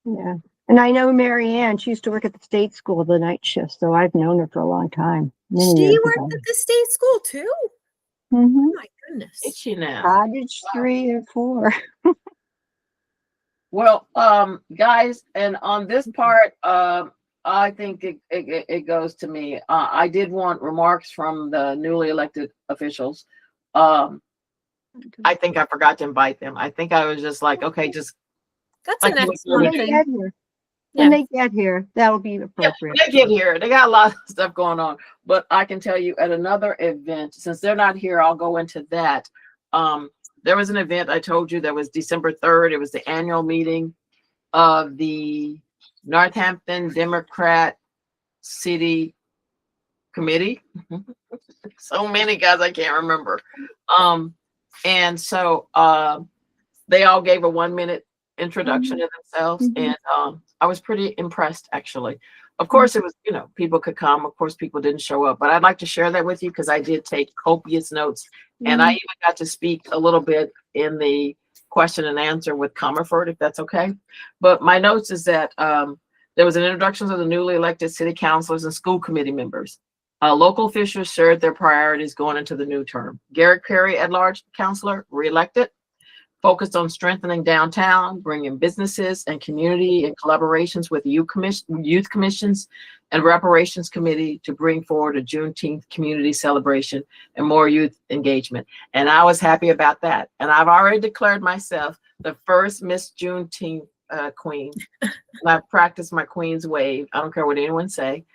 Yeah. And I know Mary Ann, she used to work at the state school, the night shift, so I've known her for a long time. Many She years worked ago. at the state school too. Mhm. My goodness. it's you now. Cottage 3 and 4. Well, guys, and on this part, I think it goes to me. I did want remarks from the newly elected officials. I think I forgot to invite them. I think I was just like, okay, just That's like an you were When doing excellent they it. thing. get here, Yeah. when they get here, that'll be Yeah, appropriate. when they get here, they got a lot of stuff going on. But I can tell you at another event, since they're not here, I'll go into that. There was an event I told you that was December 3rd. It was the annual meeting of the Northampton Democrat City Committee. So many guys, I can't remember. And so they all gave a 1-minute introduction to themselves, Mhm. and I was pretty impressed, actually. Of course, it was, you know, people could come. Of course, people didn't show up, but I'd like to share that with you because I did take copious notes, and I even got to speak a little bit in the question and answer with Comerford, if that's okay. But my notes is that there was an introduction to the newly elected city councilors and school committee members. Local officials shared their priorities going into the new term. Garrick Perry, at-large councilor, reelected, focused on strengthening downtown, bringing businesses and community and collaborations with youth commissions and reparations committee to bring forward a Juneteenth community celebration and more youth engagement. And I was happy about that. And I've already declared myself the first Miss Juneteenth queen. And I've practiced my queen's wave. I don't care what anyone say.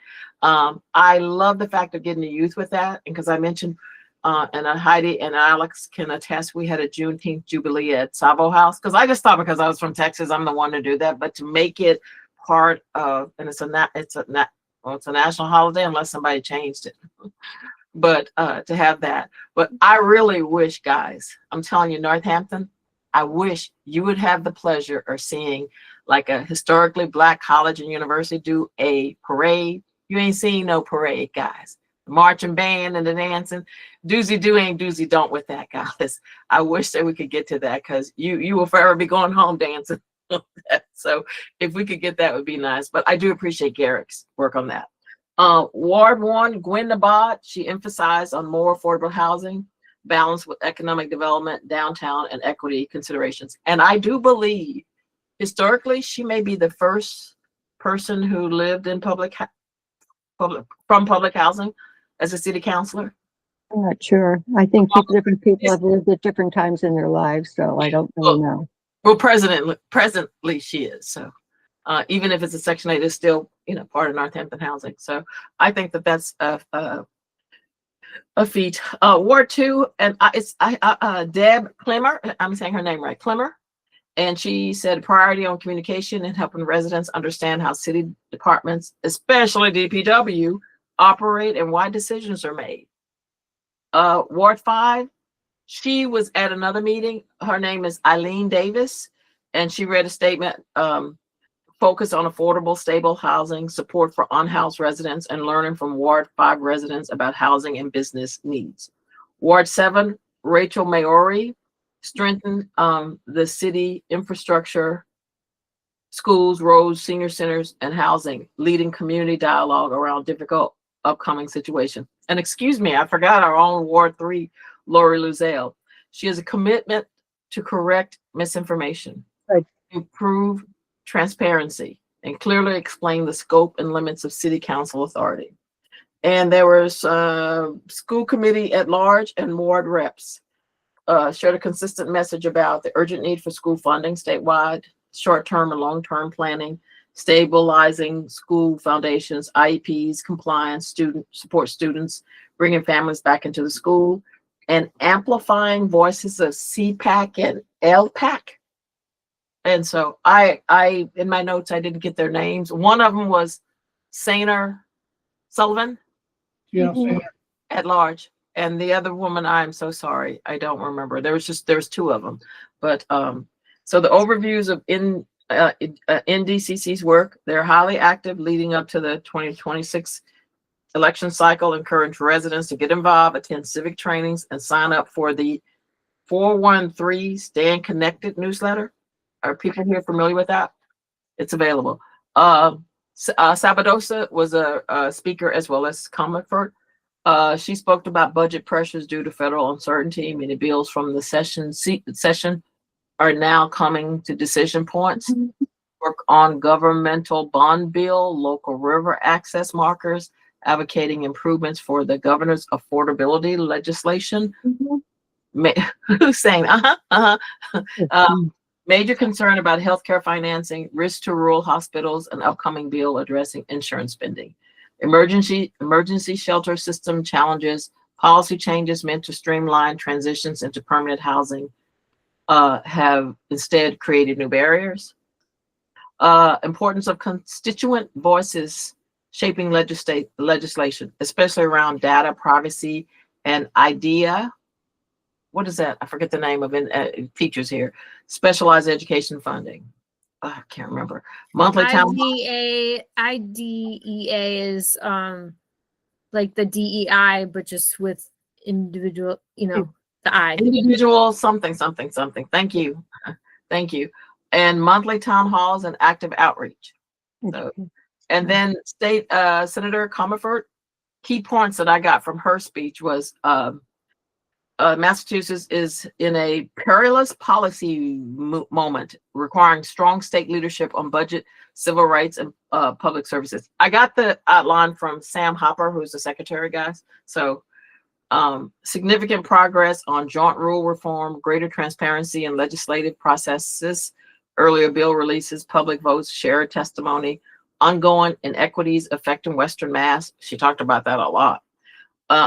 I love the fact of getting the youth with that. And because I mentioned and Heidi and Alex can attest, we had a Juneteenth Jubilee at Savo House. Because I just thought because I was from Texas, I'm the one to do that. But to make it part of, and it's a national holiday unless somebody changed it. But to have that. But I really wish, guys, I'm telling you, Northampton, I wish you would have the pleasure of seeing like a historically Black college and university do a parade. You ain't seen no parade, guys. The marching band and the dancing. Doozy do ain't doozy don't with that, guys. I wish that we could get to that because you will forever be going home dancing. So if we could get that, would be nice. But I do appreciate Garrick's work on that. Ward 1, Gwen Nabad, she emphasized on more affordable housing, balance with economic development, downtown, and equity considerations. And I do believe historically she may be the first person who lived in public housing as a city councilor. I'm not sure. I think different people have lived at different times in their lives, so I don't really know. Well, presently she is. So even if it's a Section 8, it's still, you know, part of Northampton housing. So I think that that's a feat. Ward 2, and it's Deb Clemmer. I'm saying her name right, Clemmer. And she said priority on communication and helping residents understand how city departments, especially DPW, operate and why decisions are made. Ward 5, she was at another meeting. Her name is Eileen Davis, and she read a statement, focus on affordable, stable housing, support for unhoused residents, and learning from Ward 5 residents about housing and business needs. Ward 7, Rachel Maori, strengthen the city infrastructure, schools, roads, senior centers, and housing, leading community dialogue around difficult upcoming situation. And excuse me, I forgot our own Ward 3, Lori Luzelle. She has a commitment to correct misinformation, Right. improve transparency, and clearly explain the scope and limits of city council authority. And there was school committee at large and ward reps. Shared a consistent message about the urgent need for school funding statewide, short-term and long-term planning, stabilizing school foundations, IEPs, compliance, support students, bringing families back into the school, and amplifying voices of CPAC and LPAC. And so I in my notes, I didn't get their names. One of them was Sainer Sullivan. Yeah. At large. And the other woman, I'm so sorry, I don't remember. There's 2 of them. But so the overviews of NDCC's work, they're highly active leading up to the 2026 election cycle, encourage residents to get involved, attend civic trainings, and sign up for the 413 Stand Connected newsletter. Are people here familiar with that? It's available. Sabadosa was a speaker as well as Comerford. She spoke about budget pressures due to federal uncertainty. Many bills from the session are now coming to decision points. Work on governmental bond bill, local river access markers, advocating improvements for the governor's affordability legislation. who's saying, major concern about healthcare financing, risk to rural hospitals, and upcoming bill addressing insurance spending. Emergency shelter system challenges, policy changes meant to streamline transitions into permanent housing have instead created new barriers. Importance of constituent voices shaping legislation, especially around data privacy and IDEA. What is that? I forget the name of it. Features here. Specialized education funding. I can't remember. Monthly town. IDEA is like the DEI, but just with individual, the I. Individual something. Thank you. Thank you. And monthly town halls and active outreach. So, and then State Senator Comerford, key points that I got from her speech was Massachusetts is in a perilous policy moment requiring strong state leadership on budget, civil rights, and public services. I got the outline from Sam Hopper, who's the secretary, guys. So significant progress on joint rule reform, greater transparency in legislative processes, earlier bill releases, public votes, shared testimony, ongoing inequities affecting Western Mass. She talked about that a lot.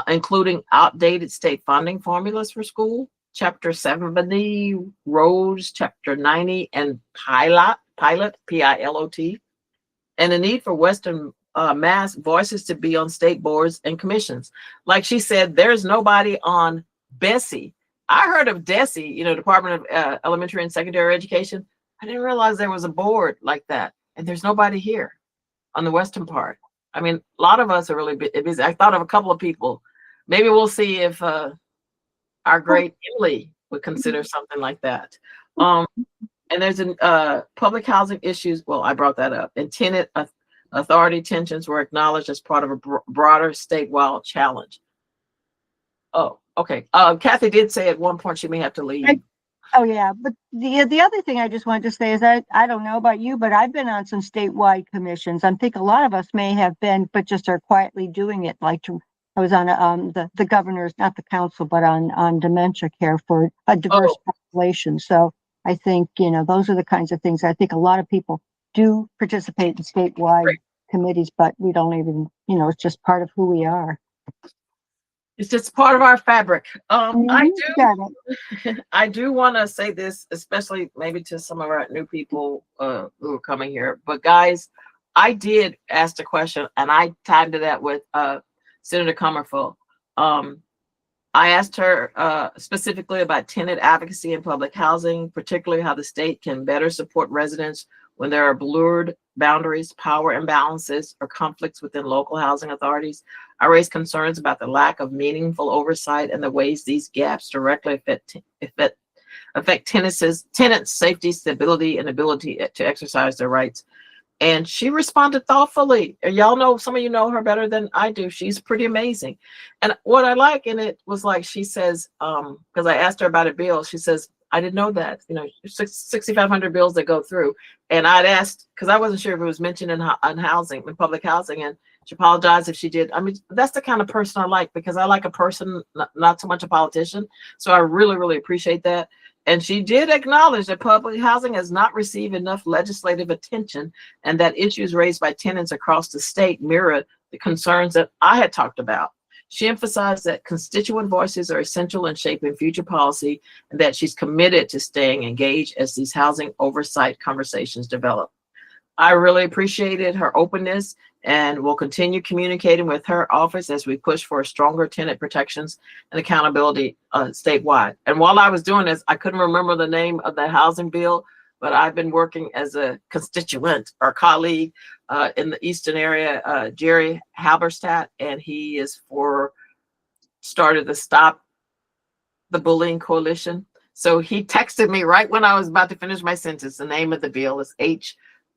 Including outdated state funding formulas for school, Chapter 70, roads, Chapter 90, and pilot, P-I-L-O-T, and the need for Western Mass voices to be on state boards and commissions. Like she said, there's nobody on BESE. I heard of DESE, Department of Elementary and Secondary Education. I didn't realize there was a board like that, and there's nobody here on the western part. I mean, a lot of us are really busy. I thought of a couple of people. Maybe we'll see if our great Emily would consider something like that. And there's public housing issues. Well, I brought that up. And tenant authority tensions were acknowledged as part of a broader statewide challenge. Oh, okay. Kathy did say at one point she may have to leave. Oh yeah, but the other thing I just wanted to say is I don't know about you, but I've been on some statewide commissions. I think a lot of us may have been, but just are quietly doing it. I was on the governor's, not the council, but on dementia care for a diverse population. So I think those are the kinds of things I think a lot of people do participate in statewide committees, but we don't even it's just part of who we are. It's just part of our fabric. I do want to say this, especially maybe to some of our new people who are coming here. But guys, I did ask the question, and I tied to that with Senator Comerford. I asked her specifically about tenant advocacy in public housing, particularly how the state can better support residents when there are blurred boundaries, power imbalances, or conflicts within local housing authorities. I raised concerns about the lack of meaningful oversight and the ways these gaps directly affect tenants' safety, stability, and ability to exercise their rights. And she responded thoughtfully. Y'all know, some of you know her better than I do. She's pretty amazing. And what I like in it was she says, because I asked her about a bill, she says, I didn't know that, 6,500 bills that go through. And I'd asked, because I wasn't sure if it was mentioned in housing, in public housing, and she apologized if she did. I mean, that's the kind of person I like, because I like a person, not so much a politician. So I really, really appreciate that. And she did acknowledge that public housing has not received enough legislative attention, and that issues raised by tenants across the state mirror the concerns that I had talked about. She emphasized that constituent voices are essential in shaping future policy, and that she's committed to staying engaged as these housing oversight conversations develop. I really appreciated her openness, and will continue communicating with her office as we push for stronger tenant protections and accountability statewide. And while I was doing this, I couldn't remember the name of the housing bill, but I've been working as a constituent or colleague in the Eastern area, Jerry Halberstadt, and he is started the Stop the Bullying Coalition. So he texted me right when I was about to finish my sentence. The name of the bill is H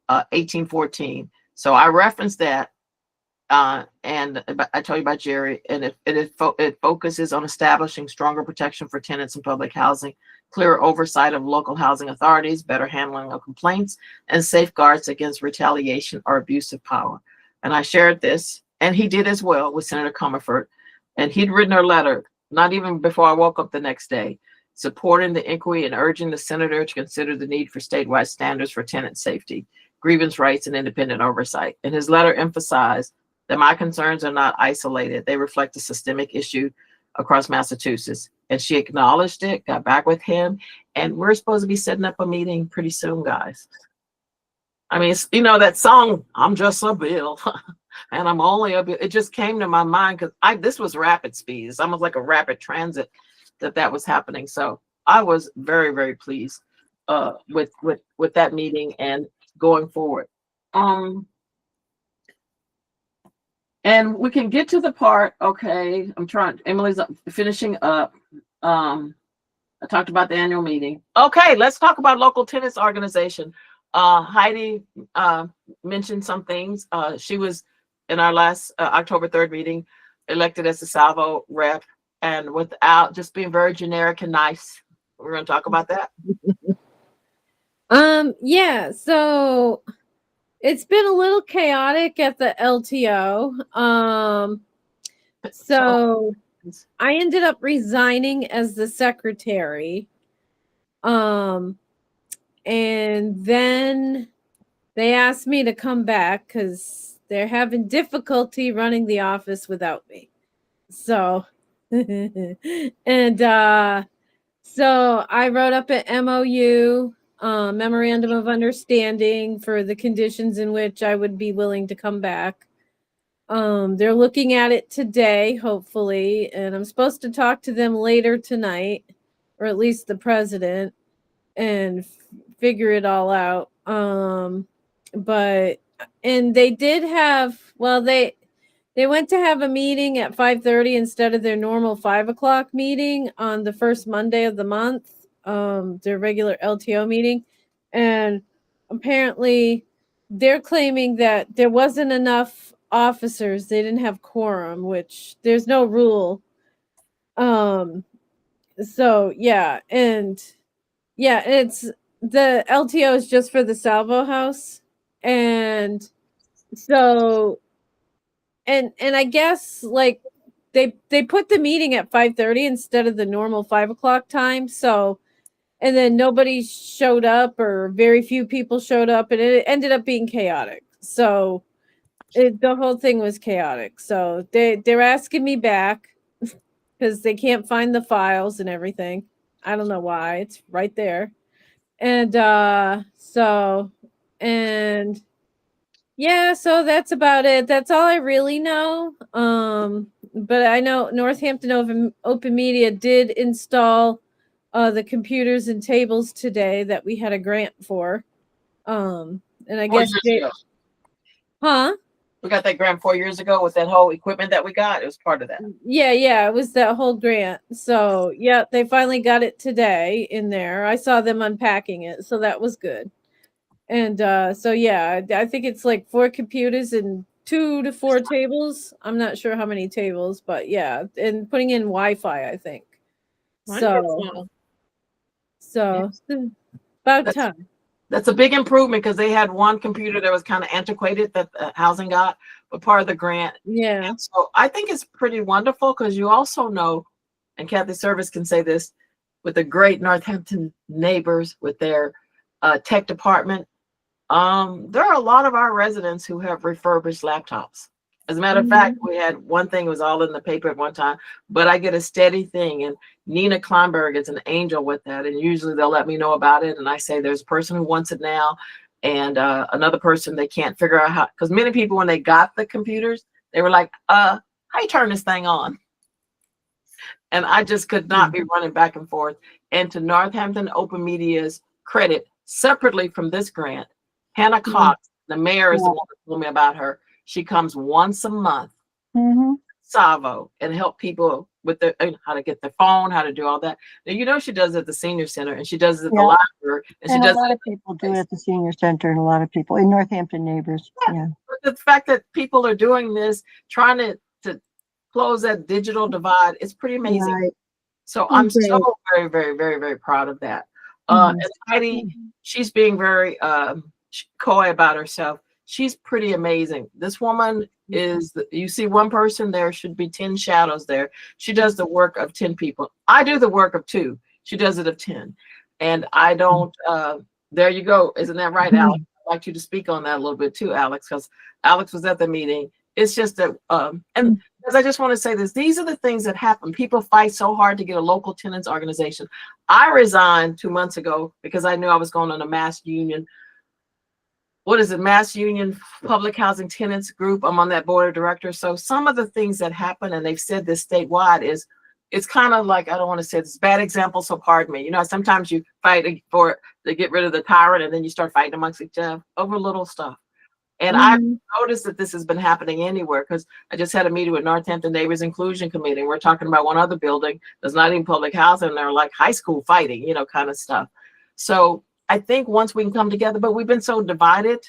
1814. So I referenced that, and I told you about Jerry, and it focuses on establishing stronger protection for tenants in public housing, clearer oversight of local housing authorities, better handling of complaints, and safeguards against retaliation or abuse of power. And I shared this, and he did as well, with Senator Comerford, and he'd written her letter not even before I woke up the next day, supporting the inquiry and urging the senator to consider the need for statewide standards for tenant safety, grievance rights, and independent oversight. And his letter emphasized that my concerns are not isolated. They reflect a systemic issue across Massachusetts. And she acknowledged it, got back with him, and we're supposed to be setting up a meeting pretty soon, guys. I mean, it's, you know, that song, I'm just a bill, and I'm only a bill. It just came to my mind because this was rapid speed. It's almost like a rapid transit that was happening. So I was very, very pleased with that meeting and going forward. And we can get to the part, okay, Emily's finishing up. I talked about the annual meeting. Okay, let's talk about local tenants organization. Heidi mentioned some things. She was in our last October 3rd meeting, elected as the Salvo rep, and without just being very generic and nice. We're going to talk about that. Yeah, so it's been a little chaotic at the LTO. So I ended up resigning as the secretary. And then they asked me to come back because they're having difficulty running the office without me. So, and so I wrote up an MOU, memorandum of understanding for the conditions in which I would be willing to come back. They're looking at it today, hopefully, and I'm supposed to talk to them later tonight, or at least the president, and figure it all out. But they did have, well, they went to have a meeting at 5:30 instead of their normal 5 o'clock meeting on the first Monday of the month, their regular LTO meeting. And apparently they're claiming that there wasn't enough officers. They didn't have quorum, which there's no rule. So yeah, and yeah, it's the LTO is just for the Salvo house. And so and I guess like they put the meeting at 5:30 instead of the normal 5 o'clock time. So, and then nobody showed up, or very few people showed up, and it ended up being chaotic. So the whole thing was chaotic. So they're asking me back because they can't find the files and everything. I don't know why. It's right there. And yeah, so that's about it. That's all I really know. But I know Northampton Open Media did install the computers and tables today that we had a grant for. And I guess We got that grant 4 years ago with that whole equipment that we got. It was part of that. Yeah, it was that whole grant. So yeah, they finally got it today in there. I saw them unpacking it, so that was good. And so yeah, I think it's like 4 computers and 2 to 4 tables. I'm not sure how many tables, but yeah, and putting in Wi-Fi, I think. So about time. That's a big improvement because they had one computer that was kind of antiquated that the housing got, but part of the grant. Yeah. And so I think it's pretty wonderful because you also know, and Kathy Service can say this, with the great Northampton neighbors with their tech department, there are a lot of our residents who have refurbished laptops. As a matter of fact, we had one thing, it was all in the paper at one time, but I get a steady thing, and Nina Kleinberg is an angel with that, and usually they'll let me know about it, and I say there's a person who wants it now, and another person they can't figure out how, because many people when they got the computers, they were like, how you turn this thing on? And I just could not be running back and forth. And to Northampton Open Media's credit, separately from this grant, Hannah Cox, the mayor, is the one who told me about her. She comes once a month, Salvo, and help people with their how to get their phone, how to do all that. Now, you know, she does it at the senior center, and she does it at the library, and she does a lot of people do it at the senior center, and a lot of people in Northampton neighbors. Yeah. But the fact that people are doing this, trying to close that digital divide, is pretty amazing. Right. So I'm so very, very, very, very proud of that. And Heidi, she's being very coy about herself. She's pretty amazing. This woman is that you see one person, there should be 10 shadows there. She does the work of 10 people. I do the work of 2. She does it of 10. And I don't, there you go. Isn't that right, Alex? I'd like you to speak on that a little bit too, Alex, because Alex was at the meeting. It's just that, and because I just want to say this, these are the things that happen. People fight so hard to get a local tenants organization. I resigned 2 months ago because I knew I was going on a mass union. What is it? Mass Union Public Housing Tenants Group. I'm on that board of directors. So some of the things that happen, and they've said this statewide, is it's kind of like, I don't want to say this bad example, so pardon me. You know, sometimes you fight to get rid of the tyrant, and then you start fighting amongst each other over little stuff. And I've noticed that this has been happening anywhere, because I just had a meeting with Northampton Neighbors Inclusion Committee. We're talking about one other building that's not even public housing. They're like high school fighting, you know, kind of stuff. So I think once we can come together, but we've been so divided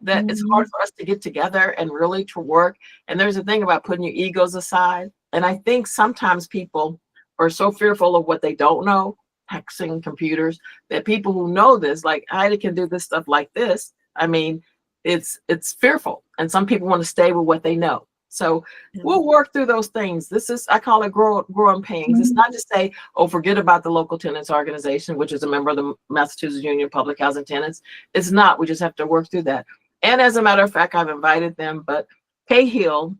that it's hard for us to get together and really to work. And there's a thing about putting your egos aside. And I think sometimes people are so fearful of what they don't know, hacking computers, that people who know this, like Heidi can do this stuff like this. I mean, it's fearful. And some people want to stay with what they know. So we'll work through those things. This is, I call it growing pains. It's not to say, oh, forget about the local tenants organization, which is a member of the Massachusetts Union of Public Housing Tenants. It's not. We just have to work through that. And as a matter of fact, I've invited them, but Cahill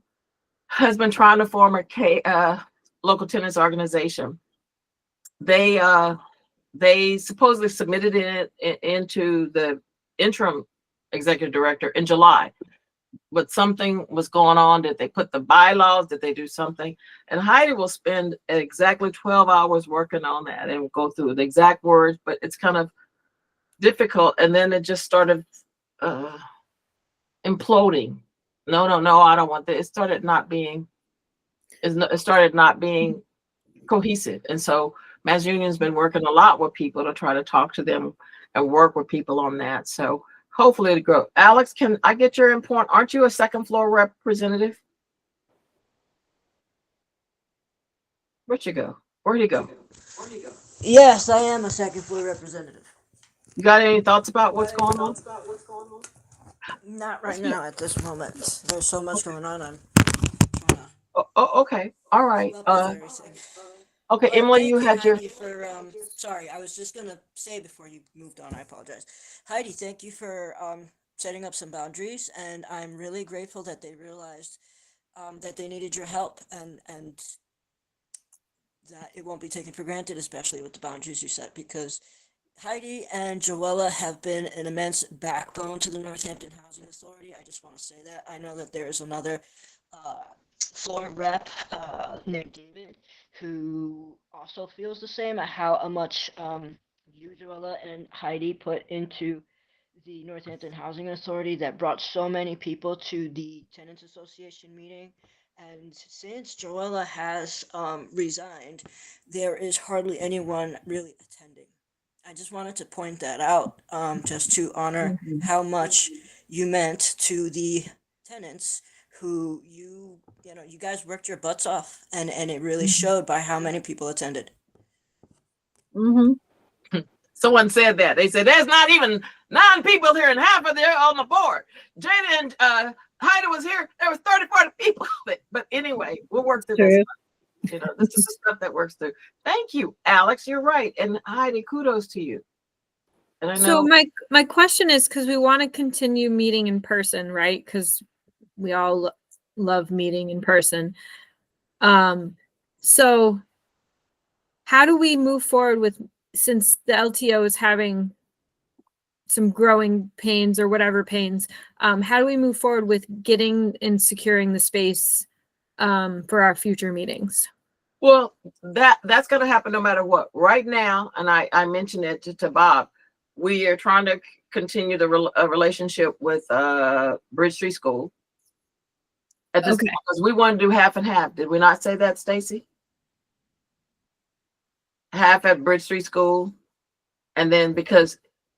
has been trying to form a local tenants organization. They supposedly submitted it into the interim executive director in July, but something was going on. Did they put the bylaws? Did they do something? And Heidi will spend exactly 12 hours working on that and go through the exact words, but it's kind of difficult. And then it just started imploding. No, I don't want that. It started not being cohesive. And so Mass Union's been working a lot with people to try to talk to them and work with people on that. So hopefully it'll grow. Alex, can I get your input? Aren't you a second floor representative? Where'd you go? Where'd he go? Yes, I am a second floor representative. You got any thoughts about what's going on? Not right now at this moment. There's so much going on. I'm trying to Oh, okay. All right. keep up with everything. Okay, But Emily, thank you had your, Heidi, for sorry, I was just gonna say before you moved on, I apologize. Heidi, thank you for setting up some boundaries, and I'm really grateful that they realized that they needed your help, and that it won't be taken for granted, especially with the boundaries you set, because Heidi and Joella have been an immense backbone to the Northampton Housing Authority. I just want to say that. I know that there is another floor rep named David who also feels the same, at how much you, Joella, and Heidi put into the Northampton Housing Authority that brought so many people to the Tenants Association meeting. And since Joella has resigned, there is hardly anyone really attending. I just wanted to point that out, just to honor how much you meant to the tenants who you guys worked your butts off, and it really showed by how many people attended. someone said that. They said, there's not even 9 people here and half of them on the board. Jada and Heidi was here. There was 30, 40 people. But anyway, we'll work through this. You know, this is the stuff that works through. Thank you, Alex. You're right. And Heidi, kudos to you. And I know. So my question is, because we want to continue meeting in person, right? Because we all love meeting in person. So how do we move forward with, since the LTO is having some growing pains or whatever pains, how do we move forward with getting and securing the space for our future meetings? Well, that's going to happen no matter what. Right now, and I mentioned it to Bob, we are trying to continue the relationship with Bridge Street School. At this time, because we want to do half and half. Did we not say that, Stacy? Half at Bridge Street School, and then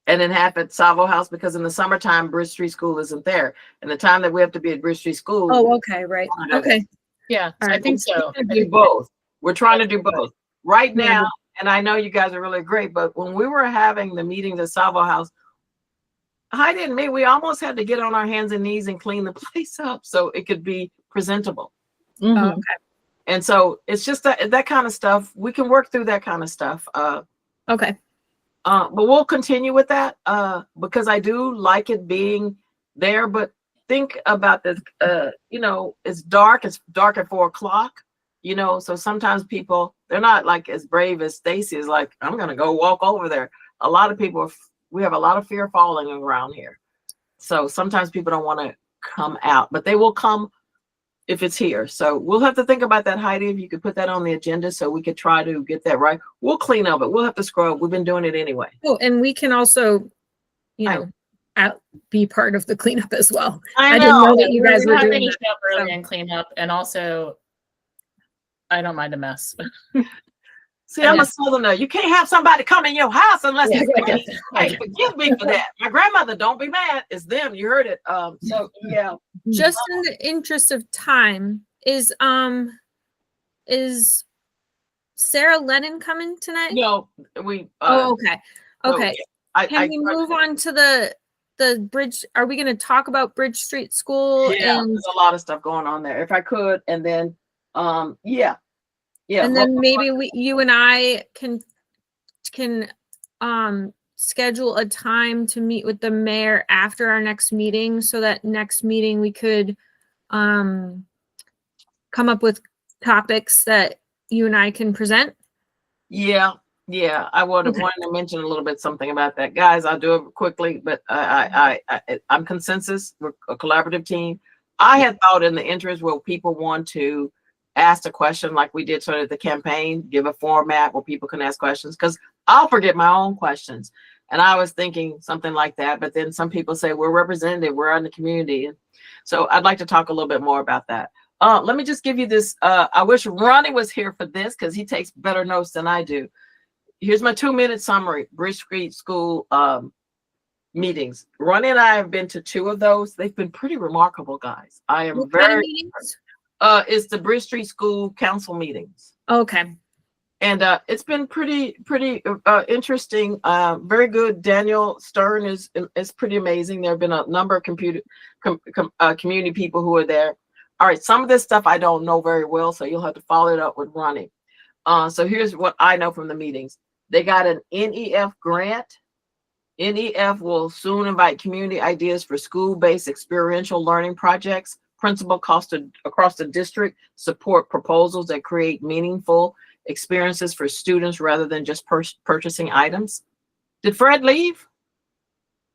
half at Salvo House, because in the summertime Bridge Street School isn't there, and the time that we have to be at Bridge Street School. Oh, okay, right. Okay. Yeah, All I right. think so. Do both. We're trying to do both right now, and I know you guys are really great. But when we were having the meetings at Salvo House, Heidi and me, we almost had to get on our hands and knees and clean the place up so it could be presentable. Mhm. And so it's just that kind of stuff. We can work through that kind of stuff. Okay. But we'll continue with that because I do like it being there. But think about this, you know, it's dark at 4:00, you know, so sometimes people, they're not like as brave as Stacy is like, I'm going to go walk over there. A lot of people, we have a lot of fear falling around here. So sometimes people don't want to come out, but they will come if it's here. So we'll have to think about that, Heidi, if you could put that on the agenda so we could try to get that right. We'll clean up, but we'll have to scrub. We've been doing it anyway. Oh, and we can also, you Right. know, be part of the cleanup as well. I didn't know know. that you guys We're were happy doing to that. show up early so- and clean up, and also, I don't mind a mess. See, I'm a Southerner. You can't have somebody come in your house unless Yeah, it's I get clean. that. I Hey, get forgive me for that. My grandmother, don't be mad. It's them. You heard it. So yeah. Just in the interest of time, is Sarah Lennon coming tonight? No, we. Oh, okay. so, Okay. I Can we move on to the bridge? Are we going to talk about Bridge Street School? Yeah, and there's a lot of stuff going on there. If I could, and then, yeah. and then maybe you and I can schedule a time to meet with the mayor after our next meeting, so that next meeting we could come up with topics that you and I can present. Yeah, I would have Okay. wanted to mention a little bit something about that, guys. I'll do it quickly, but I'm consensus. We're a collaborative team. I had thought in the interest where people want to ask a question, like we did sort of the campaign, give a format where people can ask questions, because I'll forget my own questions. And I was thinking something like that, but then some people say we're representative, we're in the community. So I'd like to talk a little bit more about that. Let me just give you this. I wish Ronnie was here for this because he takes better notes than I do. Here's my 2-minute summary. Bridge Street School meetings. Ronnie and I have been to 2 of those. They've been pretty remarkable, guys. I am What kind of very. meetings? It's the Bridge Street School Council meetings, Okay. and it's been pretty interesting. Very good. Daniel Stern is pretty amazing. There have been a number of community people who are there. All right, some of this stuff I don't know very well, so you'll have to follow it up with Ronnie. So here's what I know from the meetings. They got an NEF grant. NEF will soon invite community ideas for school-based experiential learning projects. Principal cost across the district support proposals that create meaningful experiences for students rather than just purchasing items. Did Fred leave?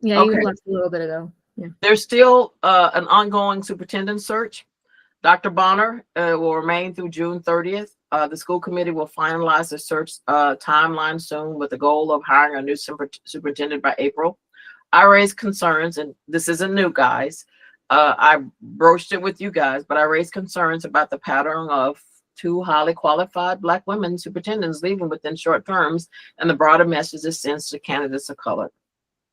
Yeah, you Okay. left a little bit ago. Yeah. There's still an ongoing superintendent search. Dr. Bonner will remain through June 30th. The school committee will finalize the search timeline soon with the goal of hiring a new superintendent by April. I raised concerns, and this isn't new, guys. I broached it with you guys, but I raised concerns about the pattern of 2 highly qualified Black women superintendents leaving within short terms and the broader message it sends to candidates of color.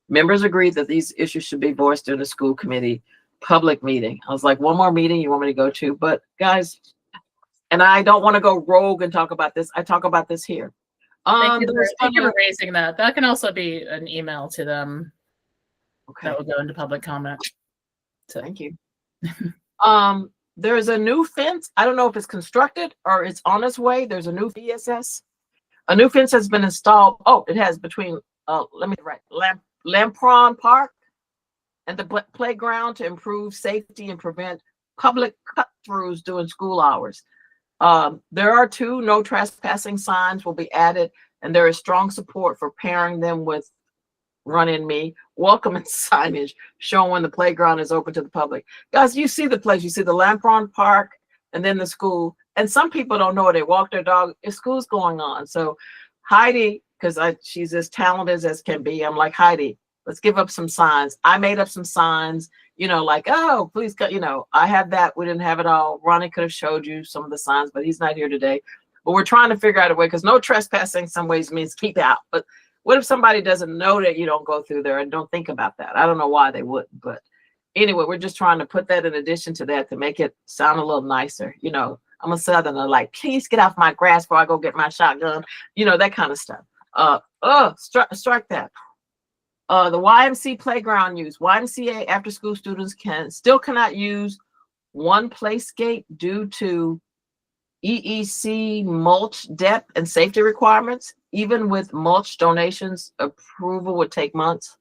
Members agreed that these issues should be voiced during the school committee public meeting. I was like, one more meeting you want me to go to? But guys, and I don't want to go rogue and talk about this. I talk about this here. Thank you for raising that. That can also be an email to them Okay. that will go into public comment. So Thank you. There's a new fence. I don't know if it's constructed or it's on its way. There's a new VSS. A new fence has been installed. Oh, it has between Lampron Park and the playground to improve safety and prevent public cut-throughs during school hours. There are 2 no trespassing signs will be added, and there is strong support for pairing them with Run in Me welcoming signage showing when the playground is open to the public. Guys, you see the place. You see the Lampron Park and then the school. And some people don't know it. They walk their dog. If school's going on. So Heidi, because she's as talented as can be, I'm like, Heidi, let's give up some signs. I made up some signs, you know, like, oh, please, you know, I have that. We didn't have it all. Ronnie could have showed you some of the signs, but he's not here today. But we're trying to figure out a way, because no trespassing some ways means keep out. But what if somebody doesn't know that you don't go through there and don't think about that? I don't know why they wouldn't, but anyway, we're just trying to put that in addition to that to make it sound a little nicer. You know, I'm a Southerner, like, please get off my grass before I go get my shotgun, you know, that kind of stuff. Strike that. The YMC playground use. YMCA after school students cannot use one place gate due to EEC mulch depth and safety requirements. Even with mulch donations, approval would take months.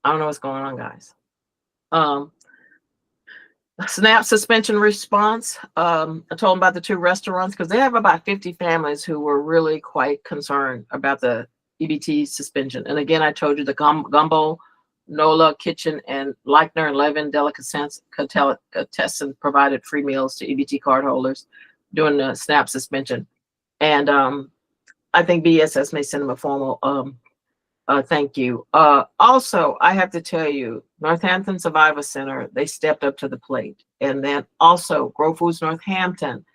I don't know what's going on, guys. SNAP suspension response. I told them about the 2 restaurants because they have about 50 families who were really quite concerned about the EBT suspension. And again, I told you the Gumbo, Nola Kitchen, and Leichner and Levin Delicatessen provided free meals to EBT card holders during the SNAP suspension. And I think BSS may send them a formal thank you. Also, I have to tell you, Northampton Survivor Center, they stepped up to the plate. And then also Grow Foods Northampton.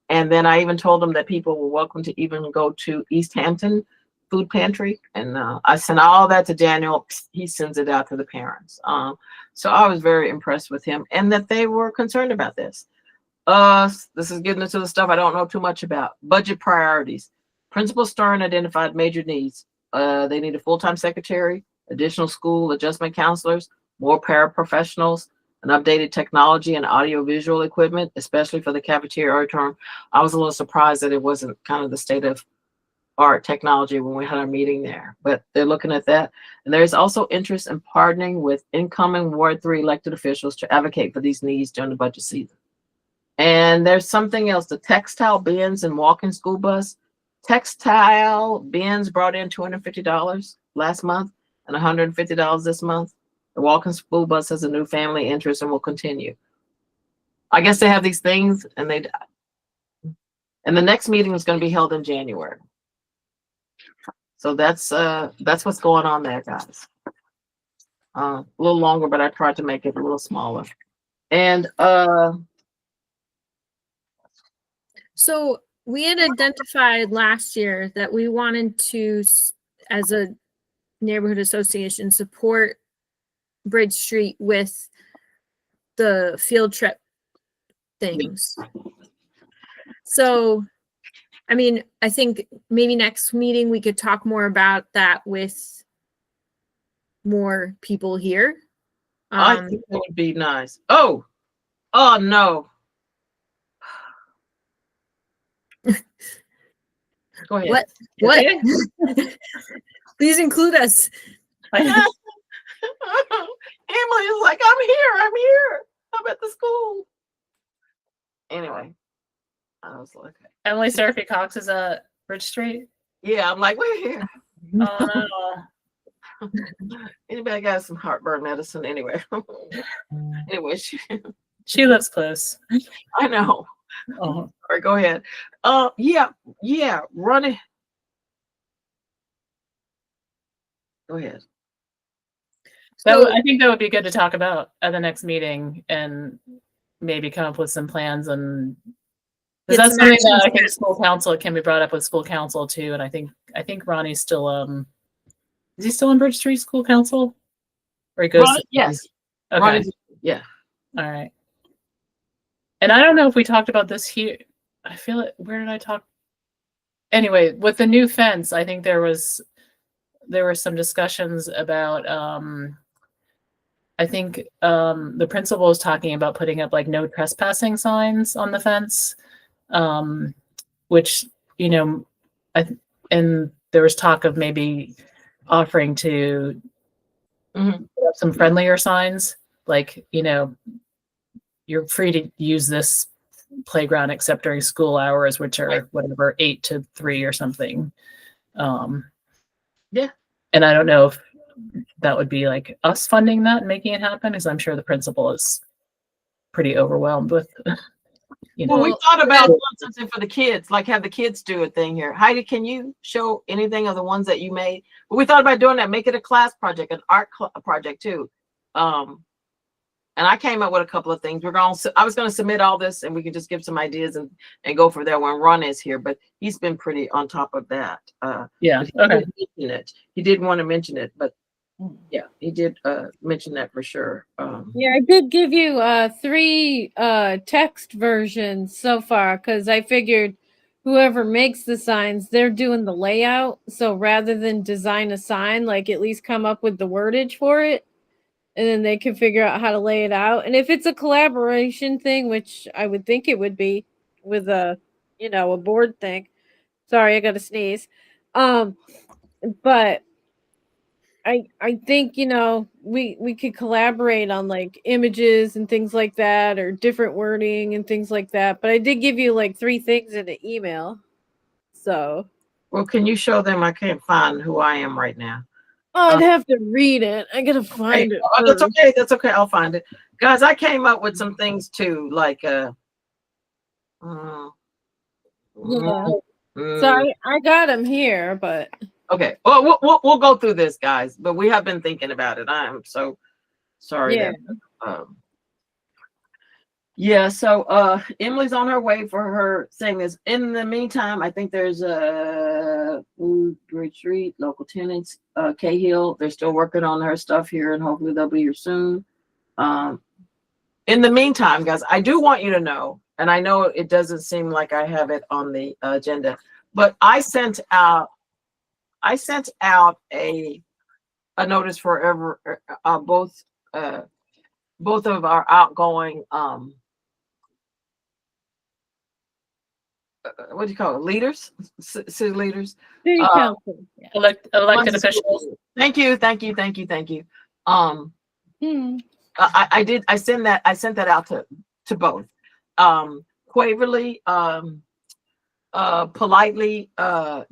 And then I even told them that people were welcome to even go to East Hampton Food Pantry. And I sent all that to Daniel. He sends it out to the parents. So I was very impressed with him and that they were concerned about this. This is getting into the stuff I don't know too much about. Budget priorities. Principal Stern identified major needs. They need a full-time secretary, additional school adjustment counselors, more paraprofessionals, an updated technology and audio-visual equipment, especially for the cafeteria auditorium. I was a little surprised that it wasn't kind of the state of art technology when we had our meeting there, but they're looking at that. And there's also interest in partnering with incoming Ward 3 elected officials to advocate for these needs during the budget season. And there's something else, the textile bins and walk-in school bus. Textile bins brought in $250 last month and $150 this month. The walk-in school bus has a new family interest and will continue. I guess they have these things and the next meeting is going to be held in January. So that's what's going on there, guys. A little longer, but I tried to make it a little smaller. And So we had identified last year that we wanted to, as a neighborhood association, support Bridge Street with the field trip things. So, I mean, I think maybe next meeting we could talk more about that with more people here. I think that would be nice. Oh no. Go ahead. What? Please include us. Emily is like, I'm here. I'm at the school. Anyway, I was like, Emily Seraphy Cox is at Bridge Street. yeah, I'm like, we're here. Oh no. Anybody got some heartburn medicine anyway? Anyway, She lives close. I know. Oh. All right, go ahead. Yeah, run it. Go ahead. I think that would be good to talk about at the next meeting and maybe come up with some plans and because that's something that I think school council can be brought up with school council too. And I think Ronnie's still is he still in Bridge Street School Council? Or he goes yes. Okay. Ronnie's, yeah. All right. And I don't know if we talked about this here. I feel it. Where did I talk? Anyway, with the new fence, I think there were some discussions about I think the principal was talking about putting up like no trespassing signs on the fence, which, you know, and there was talk of maybe offering to put up some friendlier signs, like, you know, you're free to use this playground except during school hours, which are whatever 8 to 3 or something. Yeah. And I don't know if that would be like us funding that and making it happen, because I'm sure the principal is pretty overwhelmed with, you know. Well, we thought about doing something for the kids, like have the kids do a thing here. Heidi, can you show anything of the ones that you made? But we thought about doing that, make it a class project, an art project too. And I came up with a couple of things. I was going to submit all this and we can just give some ideas and go from there when Ron is here, but he's been pretty on top of that. Yeah. Okay. He did want to mention it, but yeah, he did mention that for sure. Yeah, I did give you 3 text versions so far because I figured whoever makes the signs, they're doing the layout. So rather than design a sign, like at least come up with the wordage for it, and then they can figure out how to lay it out. And if it's a collaboration thing, which I would think it would be with a, a board thing. Sorry, I got to sneeze. But I think, we could collaborate on like images and things like that, or different wording and things like that. But I did give you like 3 things in an email. So Well, can you show them? I can't find who I am right now. I'd have to read it. I gotta Hey, find it. that's first. okay. That's okay. I'll find it. Guys, I came up with some things too, like Yeah. mm, So I got them here, but okay. Well, we'll go through this, guys, but we have been thinking about it. I am so sorry yeah. that so Emily's on her way for her saying this. In the meantime, I think there's a food retreat, local tenants, Cahill. They're still working on her stuff here, and hopefully they'll be here soon. In the meantime, guys, I do want you to know, and I know it doesn't seem like I have it on the agenda, but I sent out a notice for both of our outgoing what do you call it? Leaders, city leaders, City council. Yeah. Elected officials. Thank you. I sent that out to both. Quaverly politely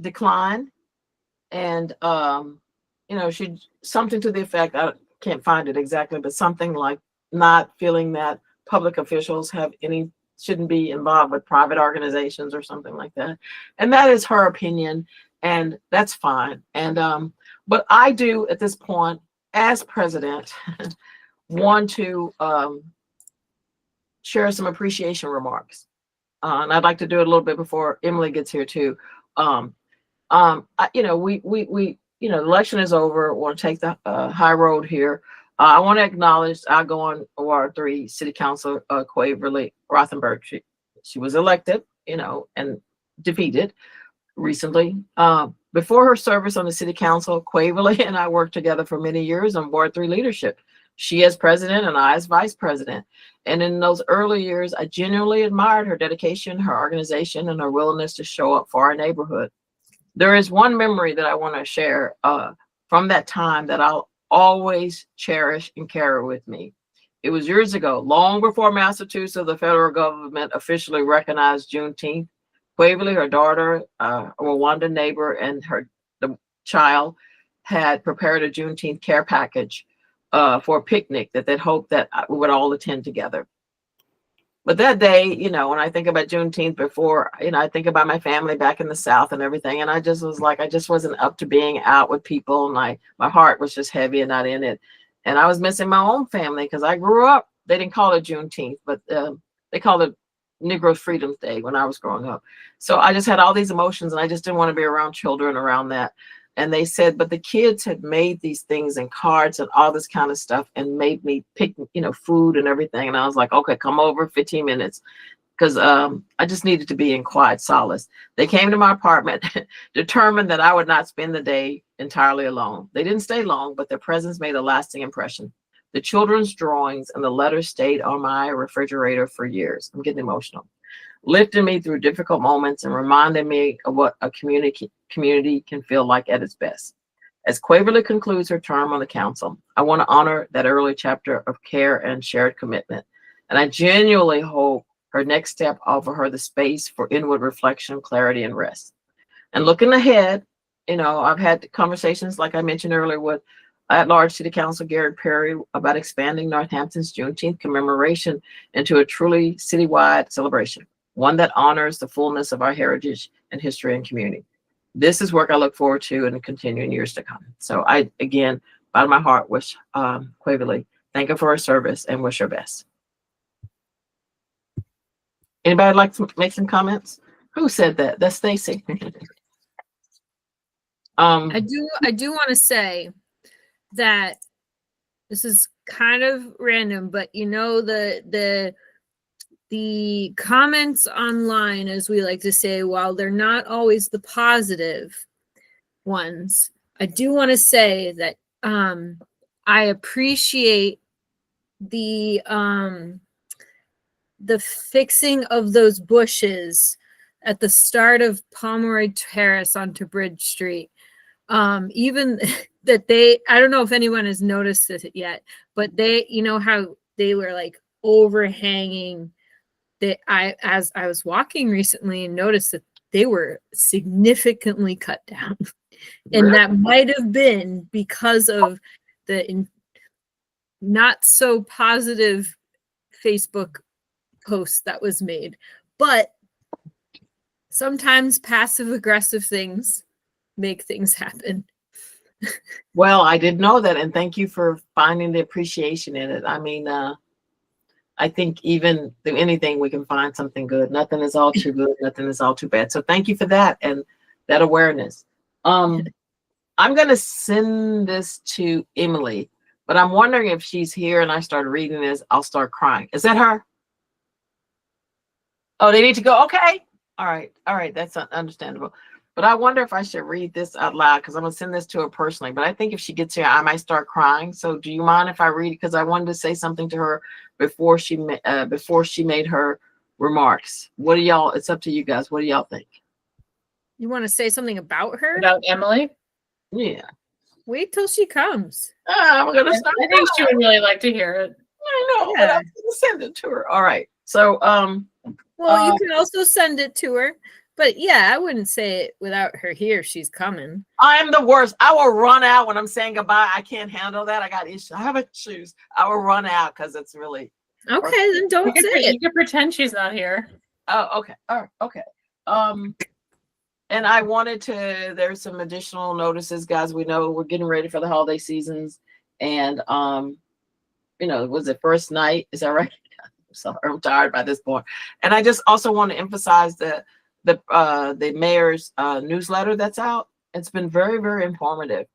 declined, and she something to the effect, I can't find it exactly, but something like not feeling that public officials shouldn't be involved with private organizations or something like that. And that is her opinion, and that's fine. And but I do at this point, as president, want to share some appreciation remarks. And I'd like to do it a little bit before Emily gets here too. The election is over. Want to take the high road here. I want to acknowledge outgoing Ward 3 City Councilor Quaverly Rothenberg. She was elected, and defeated recently. Before her service on the City Council, Quaverly and I worked together for many years on Ward 3 leadership. She as president and I as vice president. And in those early years, I genuinely admired her dedication, her organization, and her willingness to show up for our neighborhood. There is one memory that I want to share from that time that I'll always cherish and carry with me. It was years ago, long before Massachusetts, the federal government officially recognized Juneteenth. Quaverly, her daughter, a Rwanda neighbor, and the child had prepared a Juneteenth care package for a picnic that they'd hoped that we would all attend together. But that day, when I think about Juneteenth before, I think about my family back in the South and everything. And I just was like, I just wasn't up to being out with people. And my heart was just heavy and not in it. And I was missing my own family because I grew up, they didn't call it Juneteenth, but they called it Negro Freedom Day when I was growing up. So I just had all these emotions and I just didn't want to be around children around that. And they said, but the kids had made these things and cards and all this kind of stuff and made me pick, food and everything. And I was like, okay, come over 15 minutes. Because I just needed to be in quiet solace. They came to my apartment, determined that I would not spend the day entirely alone. They didn't stay long, but their presence made a lasting impression. The children's drawings and the letters stayed on my refrigerator for years. I'm getting emotional. Lifting me through difficult moments and reminding me of what a community can feel like at its best. As Quaverly concludes her term on the council, I want to honor that early chapter of care and shared commitment. And I genuinely hope her next step offer her the space for inward reflection, clarity, and rest. And looking ahead, I've had conversations, like I mentioned earlier, with at-large City Council Garrett Perry about expanding Northampton's Juneteenth commemoration into a truly citywide celebration, one that honors the fullness of our heritage and history and community. This is work I look forward to in the continuing years to come. So I, again, out of my heart, wish Quaverly, thank her for her service and wish her best. Anybody like to make some comments? Who said that? That's Stacy. I do want to say that this is kind of random, but the the comments online, as we like to say, while they're not always the positive ones, I do want to say that I appreciate the fixing of those bushes at the start of Pomeroy Terrace onto Bridge Street. Even that I don't know if anyone has noticed it yet, but they, you know how they were like overhanging, that as I was walking recently and noticed that they were significantly cut down. And Really? that might have been because of the not so positive Facebook post that was made. But sometimes passive aggressive things make things happen. Well, I didn't know that, and thank you for finding the appreciation in it. I mean, I think even through anything we can find something good. Nothing is all too good, nothing is all too bad. So thank you for that and that awareness. I'm gonna send this to Emily, but I'm wondering if she's here and I start reading this, I'll start crying. Is that her? Oh, they need to go. Okay. All right, that's understandable. But I wonder if I should read this out loud because I'm gonna send this to her personally. But I think if she gets here, I might start crying. So do you mind if I read it? Because I wanted to say something to her before she made her remarks. What do y'all? It's up to you guys. What do y'all think? You want to say something about her? About Emily? Yeah. Wait till she comes. I'm gonna start. I think she would really like to hear it. I know, but Yeah. I'm gonna send it to her. All right. So Well, you can also send it to her. But yeah, I wouldn't say it without her here. She's coming. I am the worst. I will run out when I'm saying goodbye. I can't handle that. I got issues. I have issues. I will run out because it's really. Okay, then don't say You it. can pretend she's not here. Oh, okay. All right. Okay. And I wanted to. There's some additional notices, guys. We know we're getting ready for the holiday seasons, and was it first night? Is that right? I'm sorry, I'm tired by this point. And I just also want to emphasize the mayor's newsletter that's out. It's been very, very informative.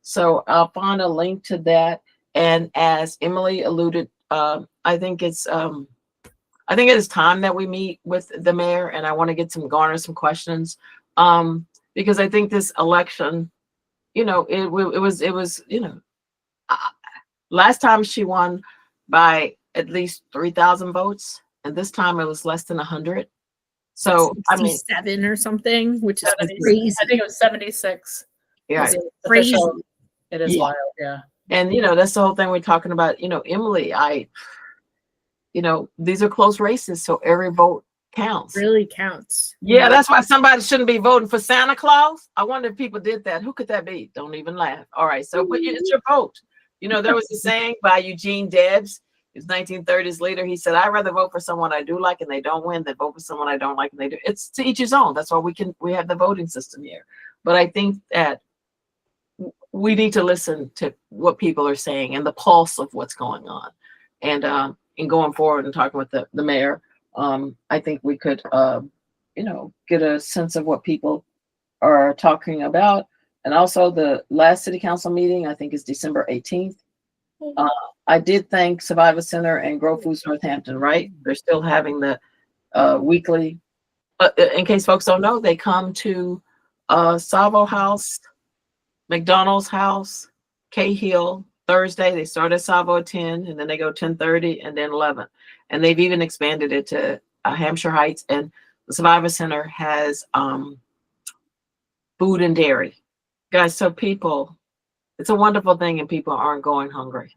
So I'll find a link to that. And as Emily alluded, I think it is time that we meet with the mayor, and I want to garner some questions. Because I think this election, it was last time she won by at least 3,000 votes, and this time it was less than 100. So I mean, 7 or something, which is 76. crazy. I think it was 76. yeah. It's Crazy. official. It is Yeah. wild, yeah. And that's the whole thing we're talking about. Emily, these are close races, so every vote counts. Really counts. Yeah, that's why somebody shouldn't be voting for Santa Claus. I wonder if people did that. Who could that be? Don't even laugh. All right, so it's your vote. There was a saying by Eugene Debs. His 1930s leader. He said, "I'd rather vote for someone I do like and they don't win than vote for someone I don't like and they do." It's to each his own. That's why we have the voting system here. But I think that we need to listen to what people are saying and the pulse of what's going on. And in going forward and talking with the mayor, I think we could, get a sense of what people are talking about. And also the last city council meeting, I think is December 18th. I did thank Survivor Center and Grow Foods Northampton, right? They're still having the weekly, in case folks don't know, they come to Savo House, McDonald's House, Cahill, Thursday. They start at Savo at 10, and then they go 10:30 and then 11. And they've even expanded it to Hampshire Heights, and the Survivor Center has food and dairy. Guys, so people, it's a wonderful thing and people aren't going hungry.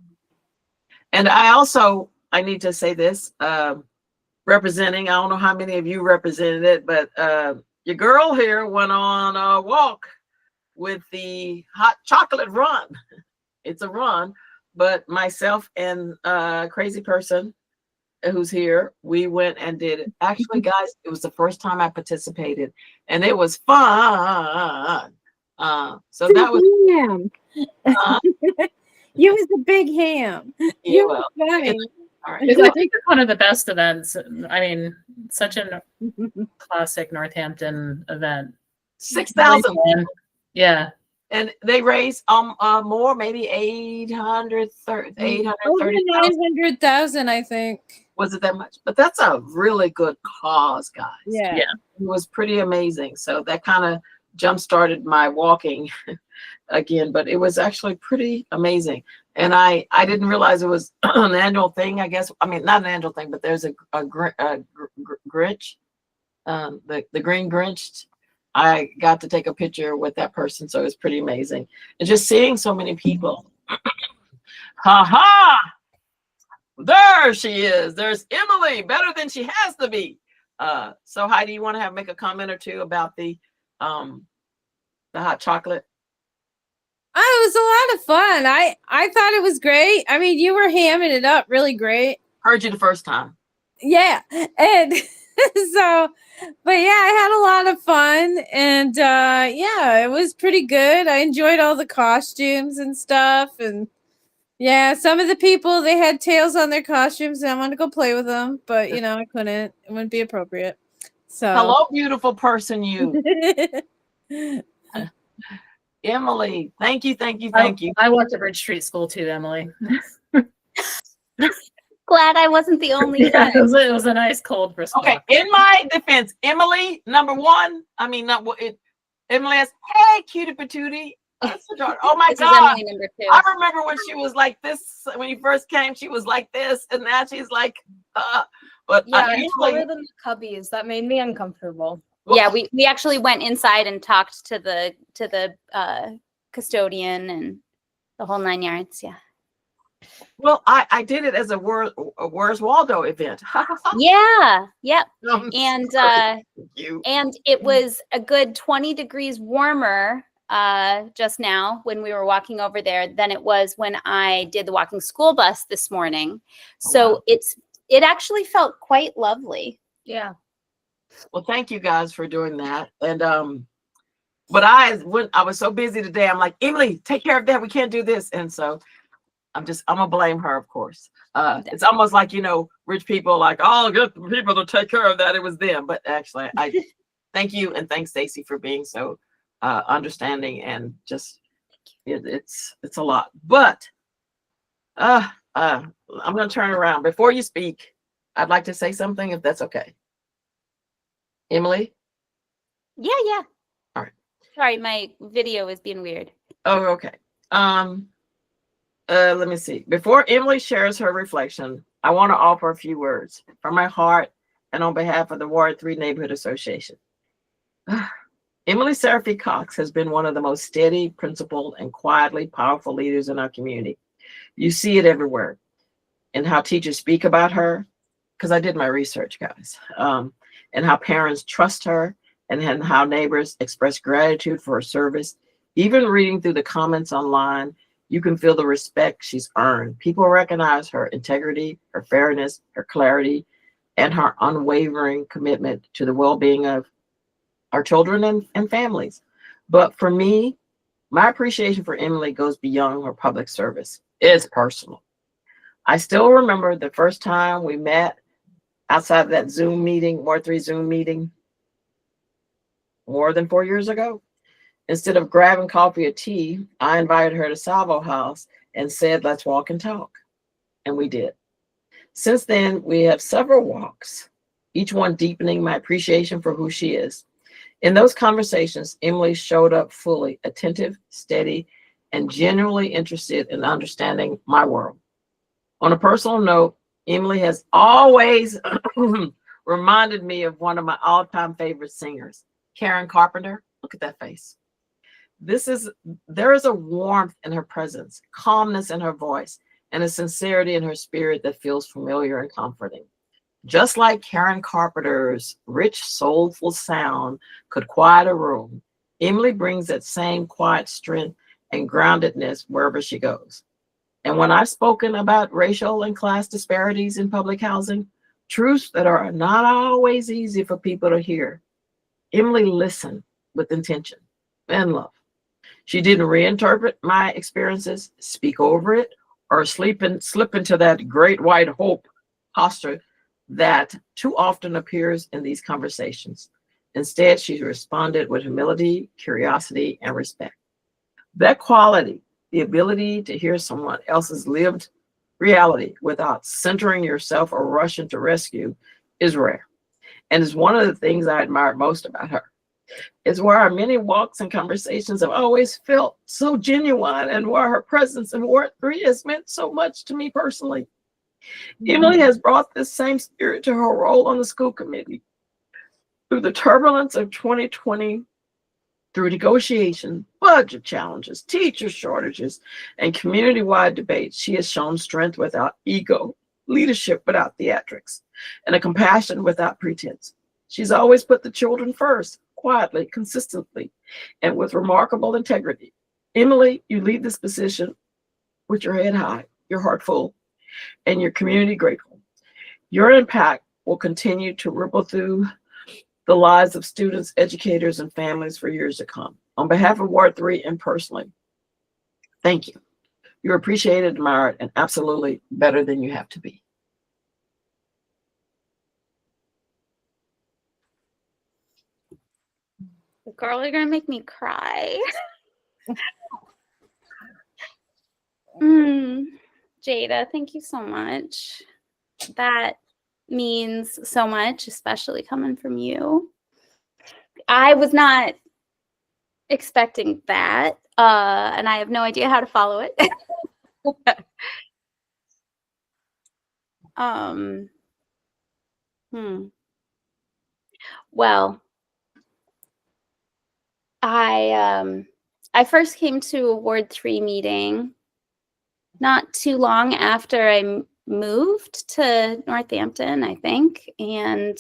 And I need to say this, representing, I don't know how many of you represented it, but your girl here went on a walk with the hot chocolate run. It's a run, but myself and a crazy person who's here, we went and did it. Actually, guys, it was the first time I participated and it was fun. So that was Ham. You was a big ham. yeah, You well, were funny. all right. I think it's one of the best events. I mean, such a classic Northampton event. 6,000. Yeah. And they raised more, maybe 830,000. Over 900,000, I think. Was it that much? But that's a really good cause, guys. Yeah. Yeah. It was pretty amazing. So that kind of jump started my walking again, but it was actually pretty amazing. And I didn't realize it was an annual thing, I guess. I mean, not an annual thing, but there's a Grinch, the Green Grinch. I got to take a picture with that person, so it was pretty amazing. And just seeing so many people. Ha ha! There she is. There's Emily, better than she has to be. So Heidi, you want to make a comment or two about the hot chocolate? Oh, it was a lot of fun. I thought it was great. I mean, you were hamming it up really great. Heard you the first time. Yeah. And so, but yeah, I had a lot of fun, and yeah, it was pretty good. I enjoyed all the costumes and stuff, and yeah, some of the people, they had tails on their costumes, and I wanted to go play with them, but you know, I couldn't. It wouldn't be appropriate. So Hello, beautiful person, you. Emily, thank you. I went to Bridge Street School too, Emily. Glad I wasn't the only Yeah, friend. it was a nice cold brisk Okay, walk. in my defense, Emily, number one, I mean, not what it. Emily has, hey, cutie patootie. Oh my This is God. Emily number 2. I remember when she was like this, when you first came, she was like this, and now she's like, but Yeah, usually, taller than the cubbies. That made me uncomfortable. well, Yeah, we actually went inside and talked to the custodian and the whole 9 yards. Yeah. well, I did it as a Where's Waldo event. Yeah. Yep. I'm And sorry. You. and it was a good 20 degrees warmer just now when we were walking over there than it was when I did the walking school bus this morning. So wow. it actually felt quite lovely. Yeah. Well, thank you guys for doing that. And but I was so busy today, I'm like, Emily, take care of that. We can't do this. And so I'm gonna blame her, of course. It's almost like, you know, rich people like, oh, get the people to take care of that. It was them. But actually, I thank you, and thanks, Stacy, for being so understanding, and just it's a lot. But I'm gonna turn around. Before you speak, I'd like to say something, if that's okay. Emily? Yeah. All right. Sorry, my video is being weird. Oh, okay. Let me see. Before Emily shares her reflection, I want to offer a few words from my heart and on behalf of the Ward 3 Neighborhood Association. Emily Seraphy Cox has been one of the most steady, principled, and quietly powerful leaders in our community. You see it everywhere in how teachers speak about her, because I did my research, guys, and how parents trust her, and how neighbors express gratitude for her service. Even reading through the comments online, you can feel the respect she's earned. People recognize her integrity, her fairness, her clarity, and her unwavering commitment to the well-being of our children and families. But for me, my appreciation for Emily goes beyond her public service. It's personal. I still remember the first time we met outside that Zoom meeting, Ward 3 Zoom meeting, more than 4 years ago. Instead of grabbing coffee or tea, I invited her to Salvo House and said, let's walk and talk. And we did. Since then, we have several walks, each one deepening my appreciation for who she is. In those conversations, Emily showed up fully attentive, steady, and genuinely interested in understanding my world. On a personal note, Emily has always reminded me of one of my all-time favorite singers, Karen Carpenter. Look at that face. There is a warmth in her presence, calmness in her voice, and a sincerity in her spirit that feels familiar and comforting. Just like Karen Carpenter's rich, soulful sound could quiet a room, Emily brings that same quiet strength and groundedness wherever she goes. And when I've spoken about racial and class disparities in public housing, truths that are not always easy for people to hear, Emily listened with intention and love. She didn't reinterpret my experiences, speak over it, or slip into that great white hope posture that too often appears in these conversations. Instead, she responded with humility, curiosity, and respect. That quality, the ability to hear someone else's lived reality without centering yourself or rushing to rescue, is rare. And is one of the things I admire most about her. It's where our many walks and conversations have always felt so genuine, and where her presence in Ward 3 has meant so much to me personally. Emily has brought this same spirit to her role on the school committee. Through the turbulence of 2020, through negotiation, budget challenges, teacher shortages, and community-wide debates, she has shown strength without ego, leadership without theatrics, and a compassion without pretense. She's always put the children first, quietly, consistently, and with remarkable integrity. Emily, you lead this position with your head high, your heart full, and your community grateful. Your impact will continue to ripple through the lives of students, educators, and families for years to come. On behalf of Ward 3 and personally, thank you. You're appreciated, admired, and absolutely better than you have to be. Girl, you're gonna make me cry. Jada, thank you so much. That means so much, especially coming from you. I was not expecting that, and I have no idea how to follow it. Well, I first came to a Ward 3 meeting not too long after I moved to Northampton, I think. And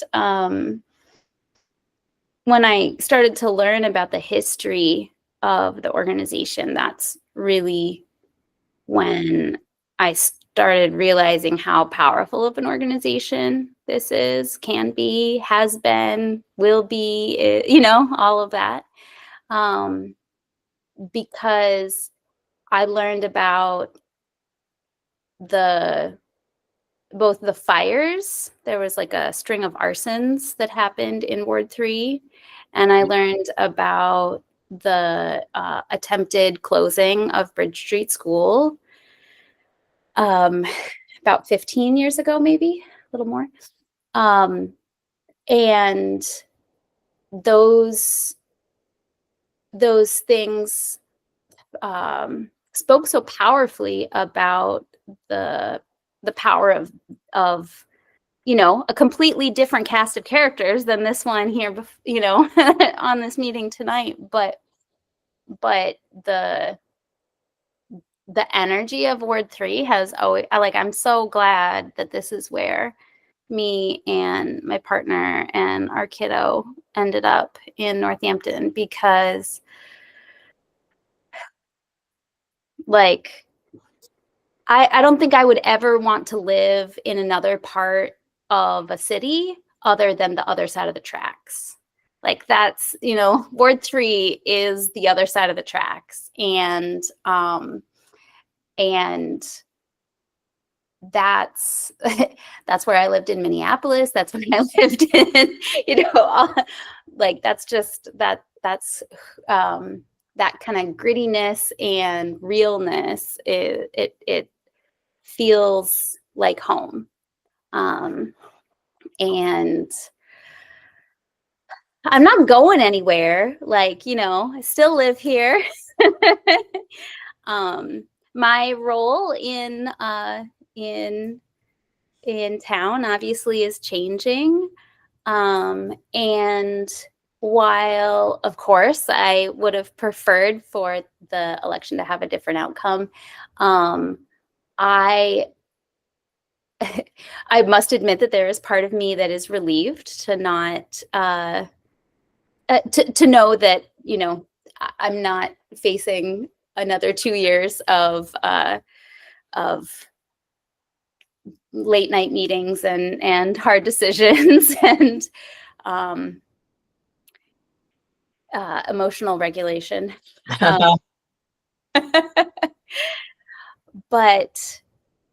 when I started to learn about the history of the organization, that's really when I started realizing how powerful of an organization this is, can be, has been, will be, you know, all of that. Because I learned about both the fires. There was like a string of arsons that happened in Ward 3, and I learned about the attempted closing of Bridge Street School about 15 years ago, maybe a little more. And those things spoke so powerfully about the power of you know, a completely different cast of characters than this one here, you know, on this meeting tonight. But the energy of Ward 3 has always, I'm so glad that this is where me and my partner and our kiddo ended up in Northampton, because like, I don't think I would ever want to live in another part of a city other than the other side of the tracks. Like, that's, you know, Ward 3 is the other side of the tracks. And that's where I lived in Minneapolis. That's when I lived in, you know, like, that's just, that's that kind of grittiness and realness. It feels like home. And I'm not going anywhere. Like, you know, I still live here. My role in town obviously is changing. And while, of course, I would have preferred for the election to have a different outcome, I must admit that there is part of me that is relieved to not to know that, you know, I'm not facing another 2 years of late night meetings and hard decisions and emotional regulation. But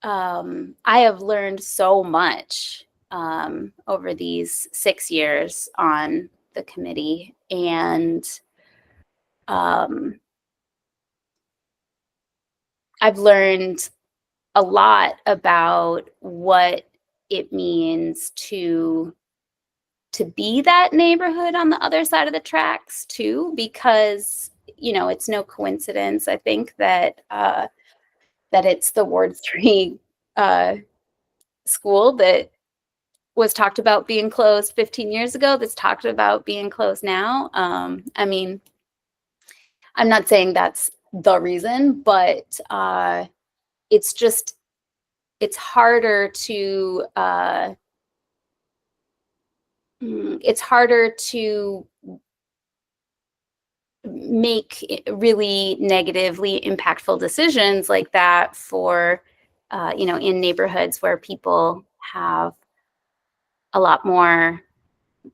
I have learned so much over these 6 years on the committee, and I've learned a lot about what it means to be that neighborhood on the other side of the tracks too, because it's no coincidence, I think, that that it's the Ward 3 school that was talked about being closed 15 years ago that's talked about being closed now. I mean, I'm not saying that's the reason, but it's harder to make really negatively impactful decisions like that for in neighborhoods where people have a lot more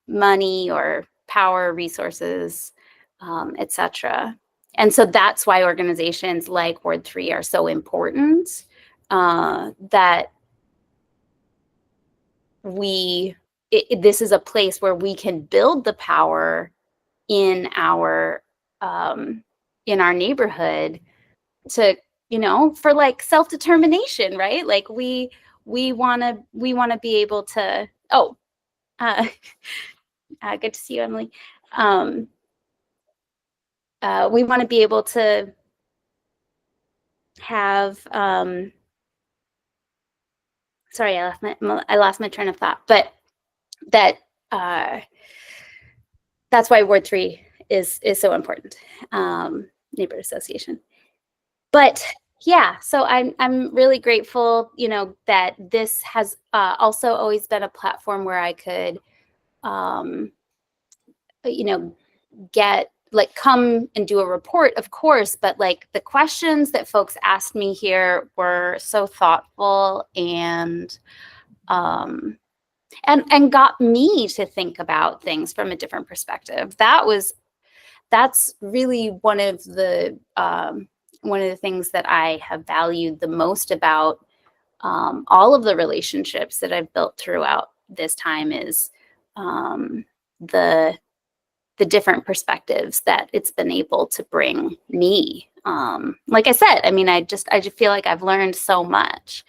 money or power, resources, etc. And so that's why organizations like Ward 3 are so important, that this is a place where we can build the power in our neighborhood to, for like self-determination, right? Like we want to be able to, good to see you, Emily. We want to be able to have, sorry, I lost my train of thought, but that's why Ward 3 is so important, neighborhood association. But yeah, so I'm really grateful, that this has also always been a platform where I could, come and do a report, of course, but like the questions that folks asked me here were so thoughtful and got me to think about things from a different perspective. That's really one of the things that I have valued the most about all of the relationships that I've built throughout this time is the different perspectives that it's been able to bring me. Like I said, I mean, I just feel like I've learned so much.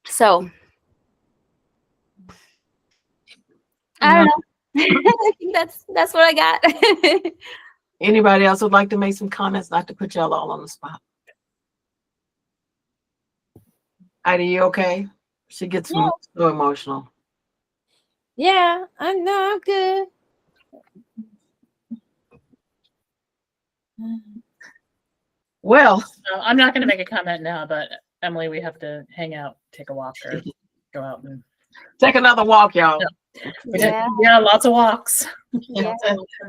So I don't know. I think that's what I got. Anybody else would like to make some comments? Not to put y'all all on the spot. Heidi, you okay? She gets so emotional. Yeah, I'm good. Well, I'm not going to make a comment now, but Emily, we have to hang out, take a walk, or go out and take another walk, y'all. Yeah, lots of walks. Yeah.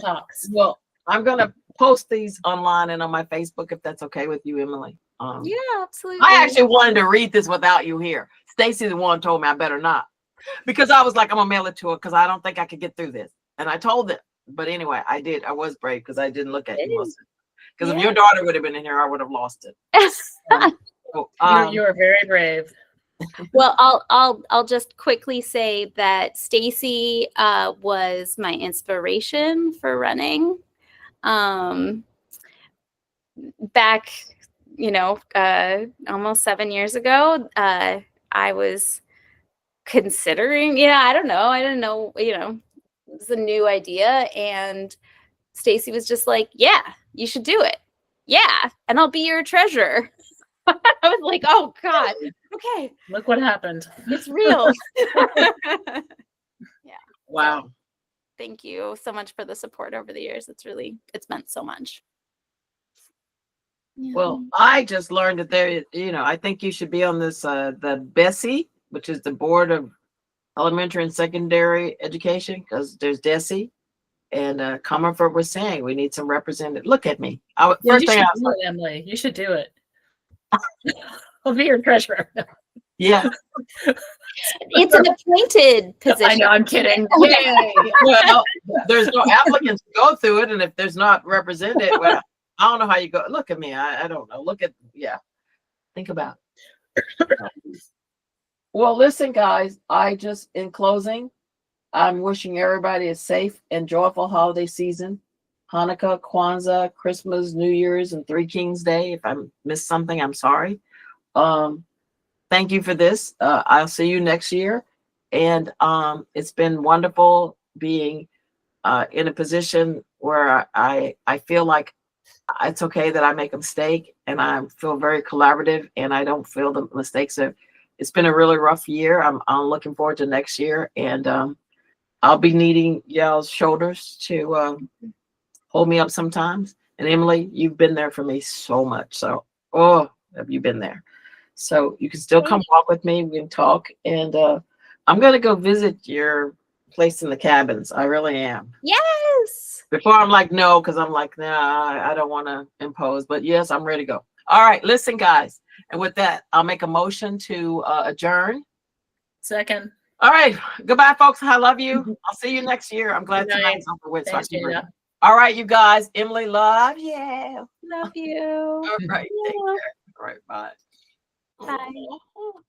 Talks. Well, I'm gonna post these online and on my Facebook if that's okay with you, Emily. Yeah, absolutely. I actually wanted to read this without you here. Stacy, the one, told me I better not, because I was like, I'm gonna mail it to her because I don't think I could get through this. And I told them, but anyway, I did. I was brave because I didn't look at you. Because if your daughter would have been in here, I would have lost it. You are very brave. Well, I'll just quickly say that Stacy was my inspiration for running. Back, almost 7 years ago, I was considering, I don't know. I didn't know, it was a new idea. And Stacy was just like, yeah, you should do it. Yeah. And I'll be your treasurer. I was like, oh God. Okay. Look what happened. It's real. Yeah. Wow. Thank you so much for the support over the years. It's meant so much. Yeah. Well, I just learned that there, I think you should be on this, the BESE, which is the Board of Elementary and Secondary Education, because there's DESE. And Comerford was saying we need some representative. Look at me. Emily, you should do it. I'll be your treasurer. Yeah. It's an appointed position. I know, I'm kidding. Yay. Well, there's no applicants to go through it, and if there's not represented, well, I don't know how you go. Look at me. I don't know. Think about it. Well, listen, guys, in closing, I'm wishing everybody a safe and joyful holiday season. Hanukkah, Kwanzaa, Christmas, New Year's, and Three Kings Day. If I missed something, I'm sorry. Thank you for this. I'll see you next year. And it's been wonderful being in a position where I feel like it's okay that I make a mistake, and I feel very collaborative, and I don't feel the mistakes of. It's been a really rough year. I'm looking forward to next year, and I'll be needing y'all's shoulders to hold me up sometimes. And Emily, you've been there for me so much. So, have you been there? So you can still come walk with me. We can talk, and I'm gonna go visit your place in the cabins. I really am. Yes. Before I'm like, no, because I'm like, nah, I don't want to impose. But yes, I'm ready to go. All right, listen, guys. And with that, I'll make a motion to adjourn. Second. All right. Goodbye, folks. I love you. I'll see you next year. I'm glad Good night. tonight's over with. So I Thanks, can breathe. Gina. All right, you guys. Emily, love you. Love you. All right. Take care. All right. Bye. Bye.